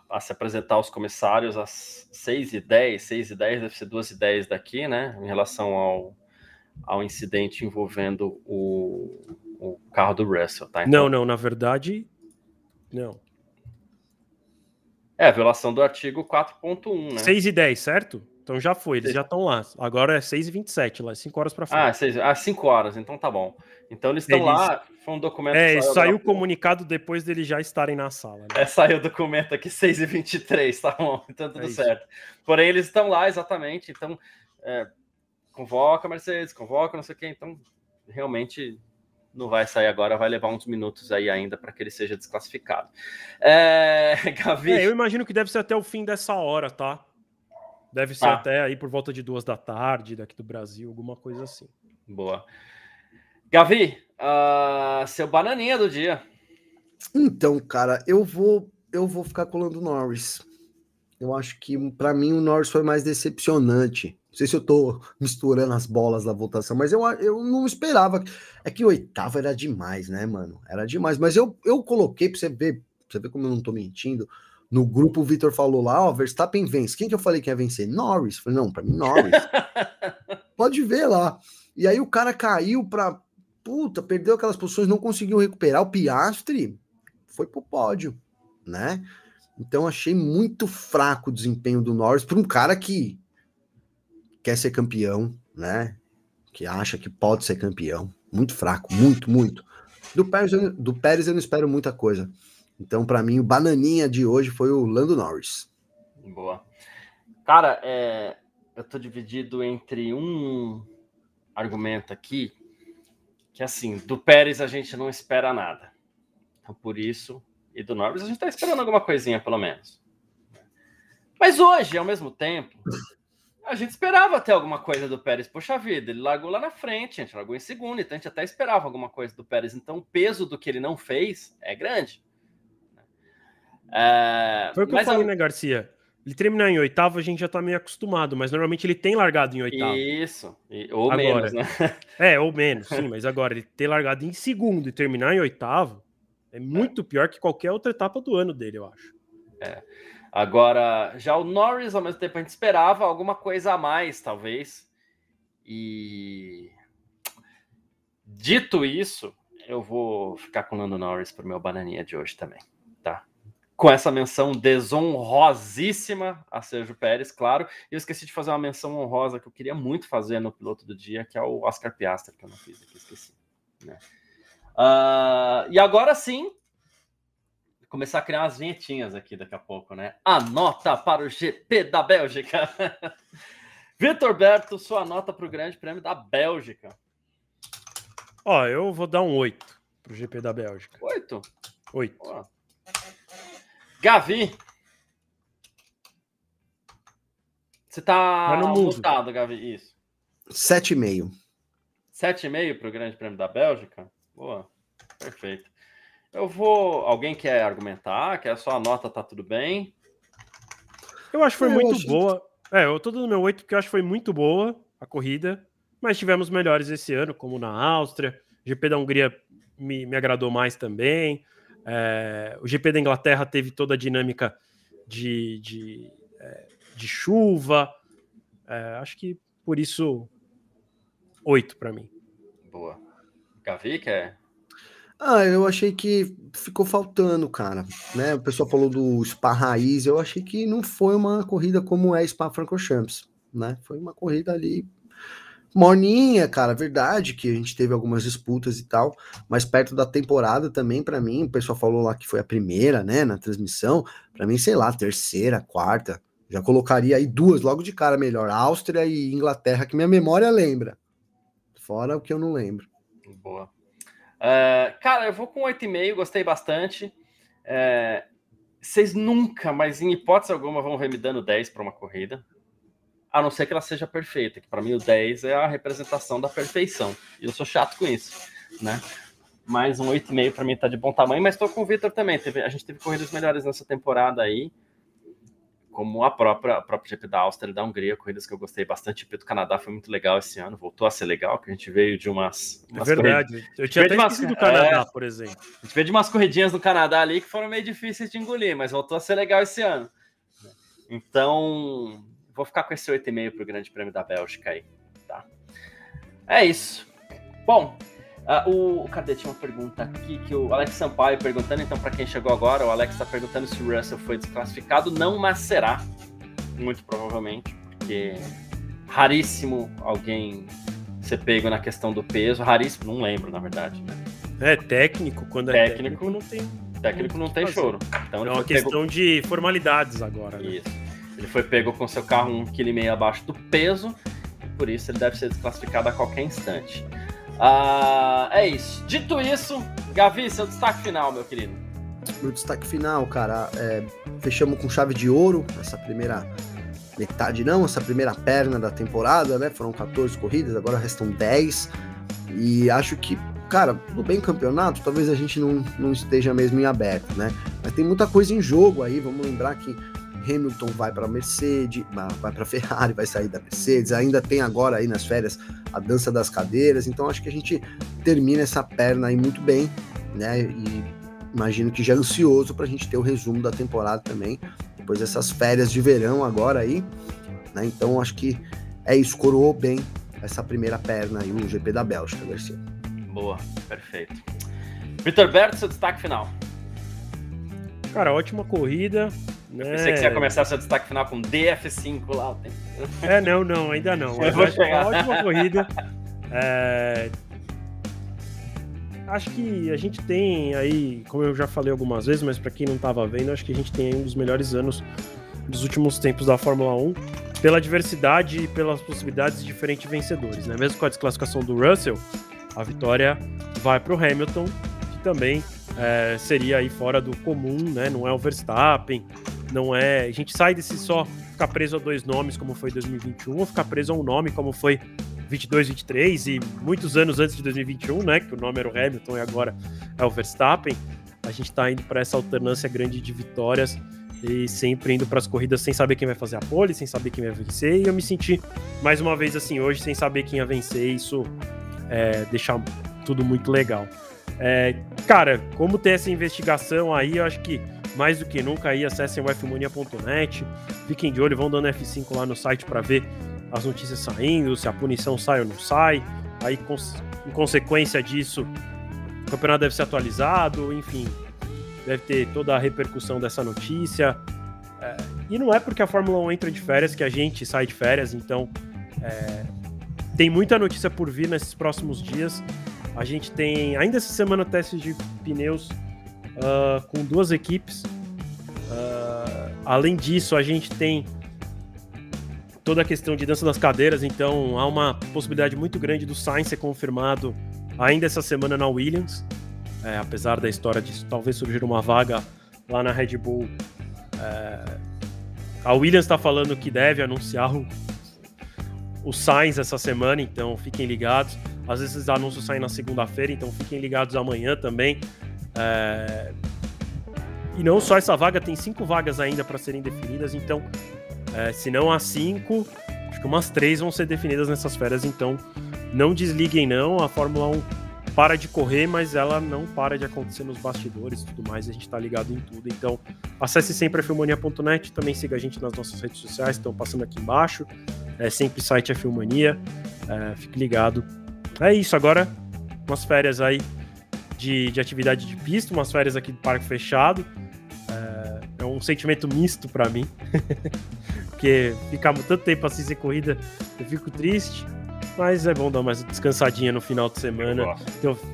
[SPEAKER 2] a se apresentar aos comissários às 6h10, 6h10, deve ser 2h10 daqui, né? Em relação ao incidente envolvendo o carro do Russell, tá?
[SPEAKER 3] Então, não, na verdade, não.
[SPEAKER 2] Violação do artigo 4.1, né?
[SPEAKER 3] 6h10, certo? Então já foi, eles já estão lá. Agora é 6h27, lá, 5 horas para frente.
[SPEAKER 2] 5 horas, então tá bom. Então eles estão lá, foi um documento que
[SPEAKER 3] saiu o comunicado depois deles já estarem na sala.
[SPEAKER 2] Né? Saiu o documento aqui 6h23, tá bom, então tudo certo. Porém, eles estão lá exatamente, então convoca a Mercedes, convoca não sei o que, então realmente não vai sair agora, vai levar uns minutos aí ainda para que ele seja desclassificado. Gavi...
[SPEAKER 3] eu imagino que deve ser até o fim dessa hora, tá? Deve ser até aí por volta de 2h, daqui do Brasil, alguma coisa assim.
[SPEAKER 2] Boa. Gavi, seu bananinha do dia.
[SPEAKER 4] Então, cara, eu vou ficar colando o Norris. Eu acho que, para mim, o Norris foi mais decepcionante. Não sei se eu tô misturando as bolas da votação, mas eu não esperava. É que o oitavo era demais, né, mano? Era demais. Mas eu coloquei, pra você ver como eu não tô mentindo. No grupo, o Vitor falou lá, Verstappen vence. Quem que eu falei que ia vencer? Norris. Eu falei, não, pra mim, Norris. Pode ver lá. E aí o cara caiu pra... perdeu aquelas posições, não conseguiu recuperar. O Piastri foi pro pódio, né? Então achei muito fraco o desempenho do Norris para um cara que quer ser campeão, né? Que acha que pode ser campeão. Muito fraco, muito. Do Pérez eu não espero muita coisa. Então, para mim, o bananinha de hoje foi o Lando Norris.
[SPEAKER 2] Boa. Cara, eu tô dividido entre um argumento aqui, que assim, do Pérez a gente não espera nada. Então, por isso, e do Norris a gente tá esperando alguma coisinha, pelo menos. Mas hoje, ao mesmo tempo, a gente esperava até alguma coisa do Pérez. Poxa vida, ele largou lá na frente, a gente largou em segundo, então a gente até esperava alguma coisa do Pérez. Então, o peso do que ele não fez é grande.
[SPEAKER 3] Foi o que eu falei, né, Garcia? Ele terminar em oitavo, a gente já tá meio acostumado, mas normalmente ele tem largado em oitavo.
[SPEAKER 2] Isso, ou agora, menos,
[SPEAKER 3] né? Ou menos, sim, mas agora ele ter largado em segundo e terminar em oitavo é muito pior que qualquer outra etapa do ano dele, eu acho.
[SPEAKER 2] Agora, já o Norris, ao mesmo tempo, a gente esperava alguma coisa a mais, talvez. E dito isso, eu vou ficar com o Lando Norris pro meu bananinha de hoje também, tá? Com essa menção desonrosíssima a Sérgio Pérez, claro. E eu esqueci de fazer uma menção honrosa que eu queria muito fazer no piloto do dia, que é o Oscar Piastri, que eu não fiz aqui, esqueci. Né? E agora sim, começar a criar umas vinhetinhas aqui daqui a pouco, né? A nota para o GP da Bélgica. Vitor Berto, sua nota para o Grande Prêmio da Bélgica.
[SPEAKER 3] Eu vou dar um 8 para o GP da Bélgica.
[SPEAKER 2] 8?
[SPEAKER 3] 8.
[SPEAKER 2] Gavi. Você tá mutado, Gavi, isso.
[SPEAKER 4] 7,5.
[SPEAKER 2] 7,5 para o Grande Prêmio da Bélgica? Boa, perfeito. Alguém quer argumentar? Quer só a nota, tá tudo bem?
[SPEAKER 3] Eu acho que foi muito boa. Eu tô dando meu 8 porque eu acho que foi muito boa a corrida, mas tivemos melhores esse ano, como na Áustria. O GP da Hungria me agradou mais também. O GP da Inglaterra teve toda a dinâmica de chuva. Acho que por isso 8 para mim.
[SPEAKER 2] Boa. Gavi, quer?
[SPEAKER 4] Eu achei que ficou faltando, cara, né? O pessoal falou do Spa Raiz, eu achei que não foi uma corrida como é Spa-Francorchamps, né? Foi uma corrida ali morninha, cara, verdade que a gente teve algumas disputas e tal, mas perto da temporada também, para mim, o pessoal falou lá que foi a primeira, né, na transmissão, para mim, sei lá, terceira, quarta, já colocaria aí 2 logo de cara melhor, Áustria e Inglaterra, que minha memória lembra, fora o que eu não lembro.
[SPEAKER 2] Boa. Cara, eu vou com 8,5, gostei bastante. Vocês nunca, mas em hipótese alguma, vão ver me dando 10 para uma corrida, a não ser que ela seja perfeita, que para mim o 10 é a representação da perfeição, e eu sou chato com isso, né? Mas um 8,5 para mim tá de bom tamanho, mas estou com o Vitor também. A gente teve corridas melhores nessa temporada aí, como a própria GP da Áustria e da Hungria, corridas que eu gostei bastante. O GP do Canadá foi muito legal esse ano, voltou a ser legal, que a gente veio de umas
[SPEAKER 3] verdade, corridas. Eu tinha até esquecido do Canadá, por exemplo.
[SPEAKER 2] A gente veio de umas corridinhas no Canadá ali que foram meio difíceis de engolir, mas voltou a ser legal esse ano. Então, vou ficar com esse 8,5 pro Grande Prêmio da Bélgica aí, tá? É isso. Bom, cadê? Tinha uma pergunta aqui que o Alex Sampaio perguntando, então para quem chegou agora, o Alex está perguntando se o Russell foi desclassificado. Não, mas será, muito provavelmente, porque raríssimo alguém ser pego na questão do peso, raríssimo, não lembro na verdade, né?
[SPEAKER 3] Técnico, quando é técnico não tem...
[SPEAKER 2] Técnico não tem choro. Então,
[SPEAKER 3] é uma questão de formalidades agora, né?
[SPEAKER 2] Isso. Ele foi pego com seu carro 1,5 kg abaixo do peso, e por isso ele deve ser desclassificado a qualquer instante. É isso. Dito isso, Gavi, seu destaque final, meu querido.
[SPEAKER 4] Meu destaque final, cara, fechamos com chave de ouro essa primeira metade, essa primeira perna da temporada, né? Foram 14 corridas, agora restam 10. E acho que, cara, tudo bem campeonato, talvez a gente não esteja mesmo em aberto, né? Mas tem muita coisa em jogo aí, vamos lembrar que Hamilton vai para Mercedes, vai para Ferrari, vai sair da Mercedes, ainda tem agora aí nas férias a dança das cadeiras, então acho que a gente termina essa perna aí muito bem, né, e imagino que já é ansioso para a gente ter o resumo da temporada também, depois dessas férias de verão agora aí, né, então acho que é isso, coroou bem essa primeira perna aí, o GP da Bélgica, Garcia.
[SPEAKER 2] Boa, perfeito. Vitor Berto, seu destaque final.
[SPEAKER 3] Cara, ótima corrida.
[SPEAKER 2] Pensei que você ia começar seu destaque final com DF5 lá.
[SPEAKER 3] Não, ainda não.
[SPEAKER 2] Eu vou chegar.
[SPEAKER 3] Uma ótima corrida. Acho que a gente tem aí, como eu já falei algumas vezes, mas para quem não estava vendo, acho que a gente tem aí um dos melhores anos dos últimos tempos da Fórmula 1, pela diversidade e pelas possibilidades de diferentes vencedores, né? Mesmo com a desclassificação do Russell, a vitória vai para o Hamilton, que também seria aí fora do comum, né? Não é o Verstappen, não é... A gente sai desse só ficar preso a 2 nomes, como foi 2021, ou ficar preso a um nome, como foi 22, 23, e muitos anos antes de 2021, né? Que o nome era o Hamilton e agora é o Verstappen. A gente tá indo para essa alternância grande de vitórias e sempre indo para as corridas sem saber quem vai fazer a pole, sem saber quem vai vencer, e eu me senti mais uma vez assim hoje, sem saber quem ia vencer, isso deixa tudo muito legal. Cara, como ter essa investigação aí, eu acho que mais do que nunca aí, acessem o fmania.net, fiquem de olho, vão dando F5 lá no site para ver as notícias saindo, se a punição sai ou não sai, aí em consequência disso o campeonato deve ser atualizado, enfim, deve ter toda a repercussão dessa notícia, e não é porque a Fórmula 1 entra de férias que a gente sai de férias, então tem muita notícia por vir nesses próximos dias. A gente tem ainda essa semana testes de pneus com 2 equipes, além disso a gente tem toda a questão de dança das cadeiras, então há uma possibilidade muito grande do Sainz ser confirmado ainda essa semana na Williams, apesar da história de talvez surgir uma vaga lá na Red Bull. A Williams está falando que deve anunciar o Sainz essa semana, então fiquem ligados. Às vezes os anúncios saem na segunda-feira, então fiquem ligados amanhã também. E não só essa vaga, tem 5 vagas ainda para serem definidas, então, se não há 5, acho que umas 3 vão ser definidas nessas férias, então não desliguem não, a Fórmula 1 para de correr, mas ela não para de acontecer nos bastidores e tudo mais, a gente tá ligado em tudo, então acesse sempre a Filmania.net, também siga a gente nas nossas redes sociais, estão passando aqui embaixo, sempre site é Filmania, fique ligado. É isso, agora umas férias aí de atividade de pista, umas férias aqui do Parque Fechado, é um sentimento misto para mim, porque ficamos tanto tempo assim sem corrida, eu fico triste, mas é bom dar mais descansadinha no final de semana,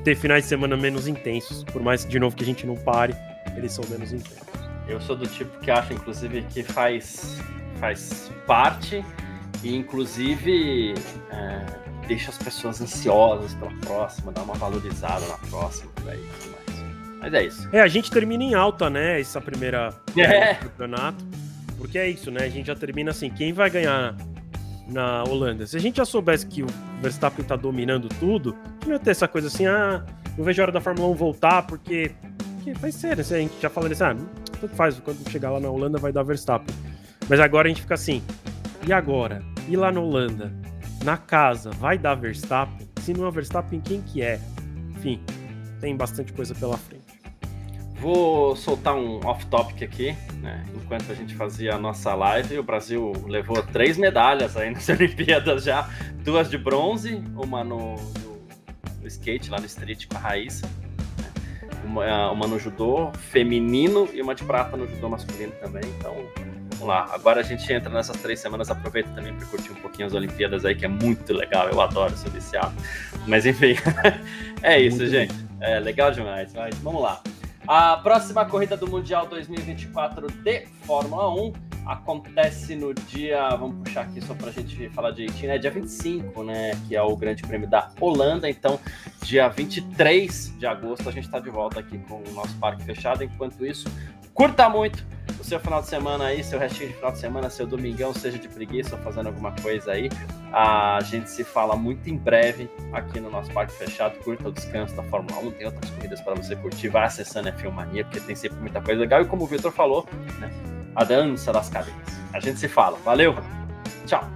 [SPEAKER 3] ter finais de semana menos intensos, por mais de novo que a gente não pare, eles são menos intensos.
[SPEAKER 2] Eu sou do tipo que acha, inclusive, que faz parte e, inclusive, deixa as pessoas ansiosas pela próxima, dá uma valorizada na próxima, por aí, tudo mais. Mas é isso.
[SPEAKER 3] A gente termina em alta, né, essa primeira campeonato, porque é isso, né, a gente já termina assim, quem vai ganhar na Holanda? Se a gente já soubesse que o Verstappen tá dominando tudo, não ia ter essa coisa assim, não vejo a hora da Fórmula 1 voltar, porque vai ser, né? A gente já falando assim, tanto faz, quando chegar lá na Holanda vai dar Verstappen. Mas agora a gente fica assim, e agora? E lá na Holanda? Na casa, vai dar Verstappen? Se não é Verstappen, quem que é? Enfim, tem bastante coisa pela frente.
[SPEAKER 2] Vou soltar um off-topic aqui, né? Enquanto a gente fazia a nossa live, o Brasil levou 3 medalhas aí nas Olimpíadas já, 2 de bronze, uma no skate, lá no street com a Raíssa, né? Uma no judô feminino e uma de prata no judô masculino também, então vamos lá. Agora a gente entra nessas 3 semanas, aproveita também para curtir um pouquinho as Olimpíadas aí, que é muito legal, eu adoro ser viciado, mas enfim, é isso, muito gente, é legal demais, mas vamos lá. A próxima corrida do Mundial 2024 de Fórmula 1 acontece no dia, vamos puxar aqui só pra gente falar direitinho, né? Dia 25, né? Que é o Grande Prêmio da Holanda. Então, dia 23 de agosto, a gente tá de volta aqui com o nosso Parque Fechado. Enquanto isso, curta muito o seu final de semana aí, seu restinho de final de semana, seu domingão, seja de preguiça ou fazendo alguma coisa aí. A gente se fala muito em breve aqui no nosso Parque Fechado. Curta o descanso da Fórmula 1, tem outras corridas para você curtir, vai acessando a Filmania, porque tem sempre muita coisa legal. E como o Vitor falou, né, a dança das cadeiras. A gente se fala. Valeu! Tchau!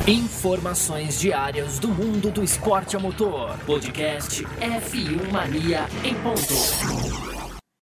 [SPEAKER 1] Informações diárias do mundo do esporte a motor. Podcast F1 Mania em ponto.